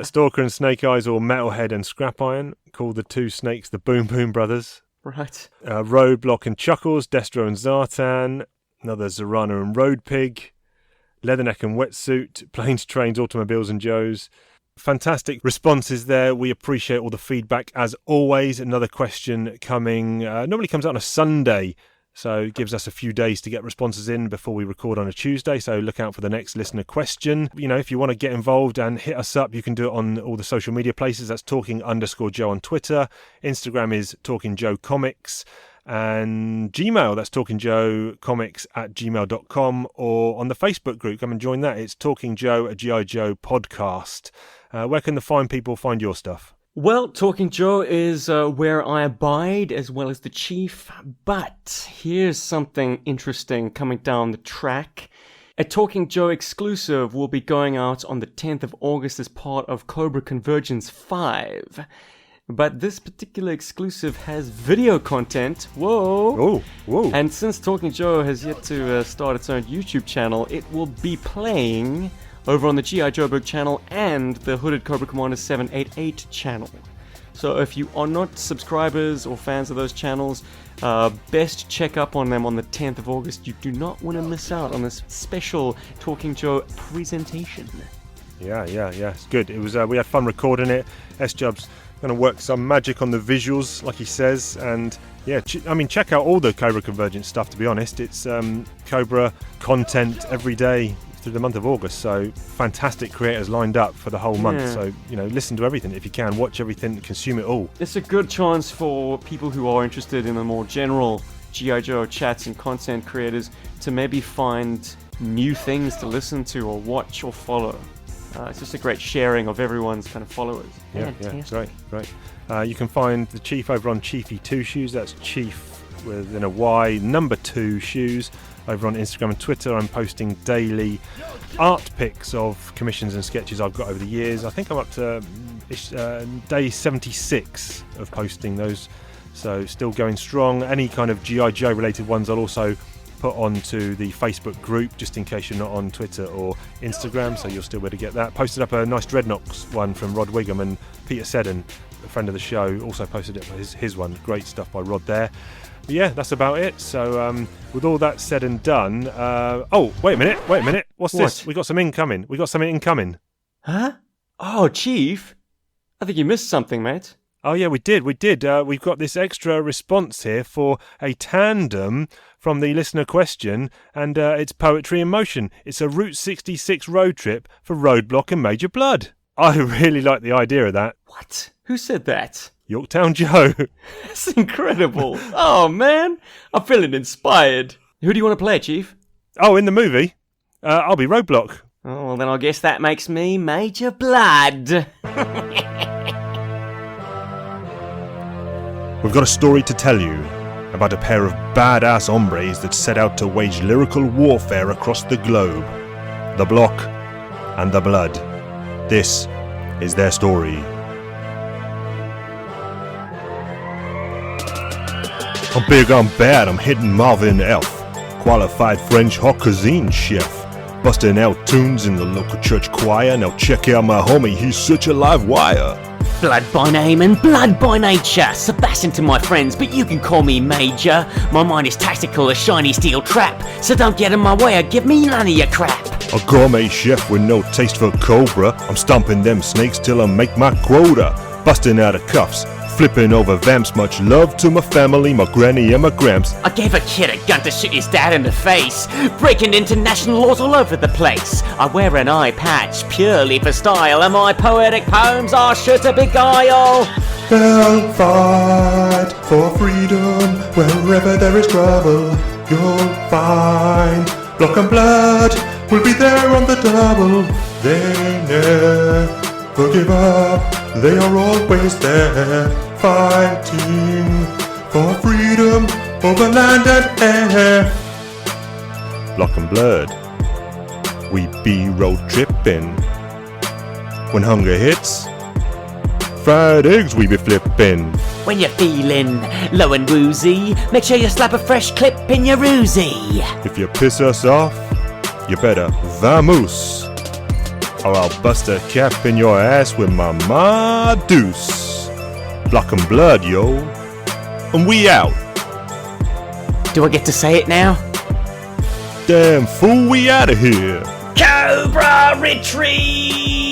Stalker and Snake Eyes, or Metalhead and Scrap Iron. Call the two snakes the Boom Boom Brothers. Right. Roadblock and Chuckles, Destro and Zartan. Another Zorana and Road Pig. Leatherneck and Wetsuit. Planes, Trains, Automobiles and Joes. Fantastic responses there. We appreciate all the feedback as always. Another question coming. Normally comes out on a Sunday. So it gives us a few days to get responses in before we record on a Tuesday. So look out for the next listener question. You know, if you want to get involved and hit us up, you can do it on all the social media places. That's talking_Joe on Twitter. Instagram is Talking Joe Comics. And Gmail, that's talkingjoecomics@gmail.com. Or on the Facebook group, come and join that. It's Talking Joe, a G.I. Joe podcast. Where can the fine people find your stuff? Well, Talking Joe is where I abide, as well as the Chief. But here's something interesting coming down the track. A Talking Joe exclusive will be going out on the 10th of August as part of Cobra Convergence 5. But this particular exclusive has video content. Whoa! Whoa! And since Talking Joe has yet to start its own YouTube channel, it will be playing over on the G.I. Joe Book channel and the Hooded Cobra Commander 788 channel. So if you are not subscribers or fans of those channels, best check up on them on the 10th of August. You do not want to miss out on this special Talking Joe presentation. Yeah, it's good. It was we had fun recording it. S-Jub's going to work some magic on the visuals, like he says, and yeah, check out all the Cobra Convergence stuff, to be honest. It's Cobra content every day through the month of August, so fantastic creators lined up for the whole month. So, listen to everything if you can, watch everything, consume it all. It's a good chance for people who are interested in the more general G.I. Joe chats and content creators to maybe find new things to listen to or watch or follow. It's just a great sharing of everyone's kind of followers. Yeah, great. You can find the Chief over on Chiefy2 Shoes. That's Chief within a Y, number 2 shoes. Over on Instagram and Twitter, I'm posting daily art pics of commissions and sketches I've got over the years. I think I'm up to day 76 of posting those, so still going strong. Any kind of G.I. Joe related ones I'll also put onto the Facebook group, just in case you're not on Twitter or Instagram, so you'll still be able to get that. Posted up a nice Dreadnoks one from Rod Wiggum, and Peter Seddon, a friend of the show, also posted it, his one. Great stuff by Rod there. But yeah, that's about it. So with all that said and done, wait a minute. What's this? We got some incoming. Huh? Oh, Chief, I think you missed something, mate. Oh yeah, we did. We've got this extra response here for a tandem from the listener question, and it's Poetry in Motion. It's a Route 66 road trip for Roadblock and Major Blood. I really like the idea of that. What? Who said that? Yorktown Joe. That's incredible. Oh, man. I'm feeling inspired. Who do you want to play, Chief? Oh, in the movie? I'll be Roadblock. Oh, well, then I guess that makes me Major Blood. We've got a story to tell you about a pair of badass hombres that set out to wage lyrical warfare across the globe. The Block and the Blood. This is their story. I'm big, I'm bad, I'm hitting Marvin Elf. Qualified French haute cuisine chef. Busting out tunes in the local church choir. Now check out my homie, he's such a live wire. Blood by name and blood by nature. Sebastian to my friends, but you can call me Major. My mind is tactical, a shiny steel trap. So don't get in my way or give me none of your crap. A gourmet chef with no taste for cobra. I'm stomping them snakes till I make my quota. Busting out of cuffs, flipping over vamps. Much love to my family, my granny and my gramps. I gave a kid a gun to shoot his dad in the face, breaking international laws all over the place. I wear an eye patch purely for style, and my poetic poems are sure to beguile. They'll fight for freedom wherever there is trouble. You'll find block and blood will be there on the double. They never give up, they are always there, fighting for freedom over land and air. Block and blood, we be road tripping. When hunger hits, fried eggs we be flipping. When you're feeling low and woozy, make sure you slap a fresh clip in your Uzi. If you piss us off, you better vamoose, or I'll bust a cap in your ass with my deuce. Block and blood, yo, and we out. Do I get to say it now? Damn fool, we outta here. Cobra retreat!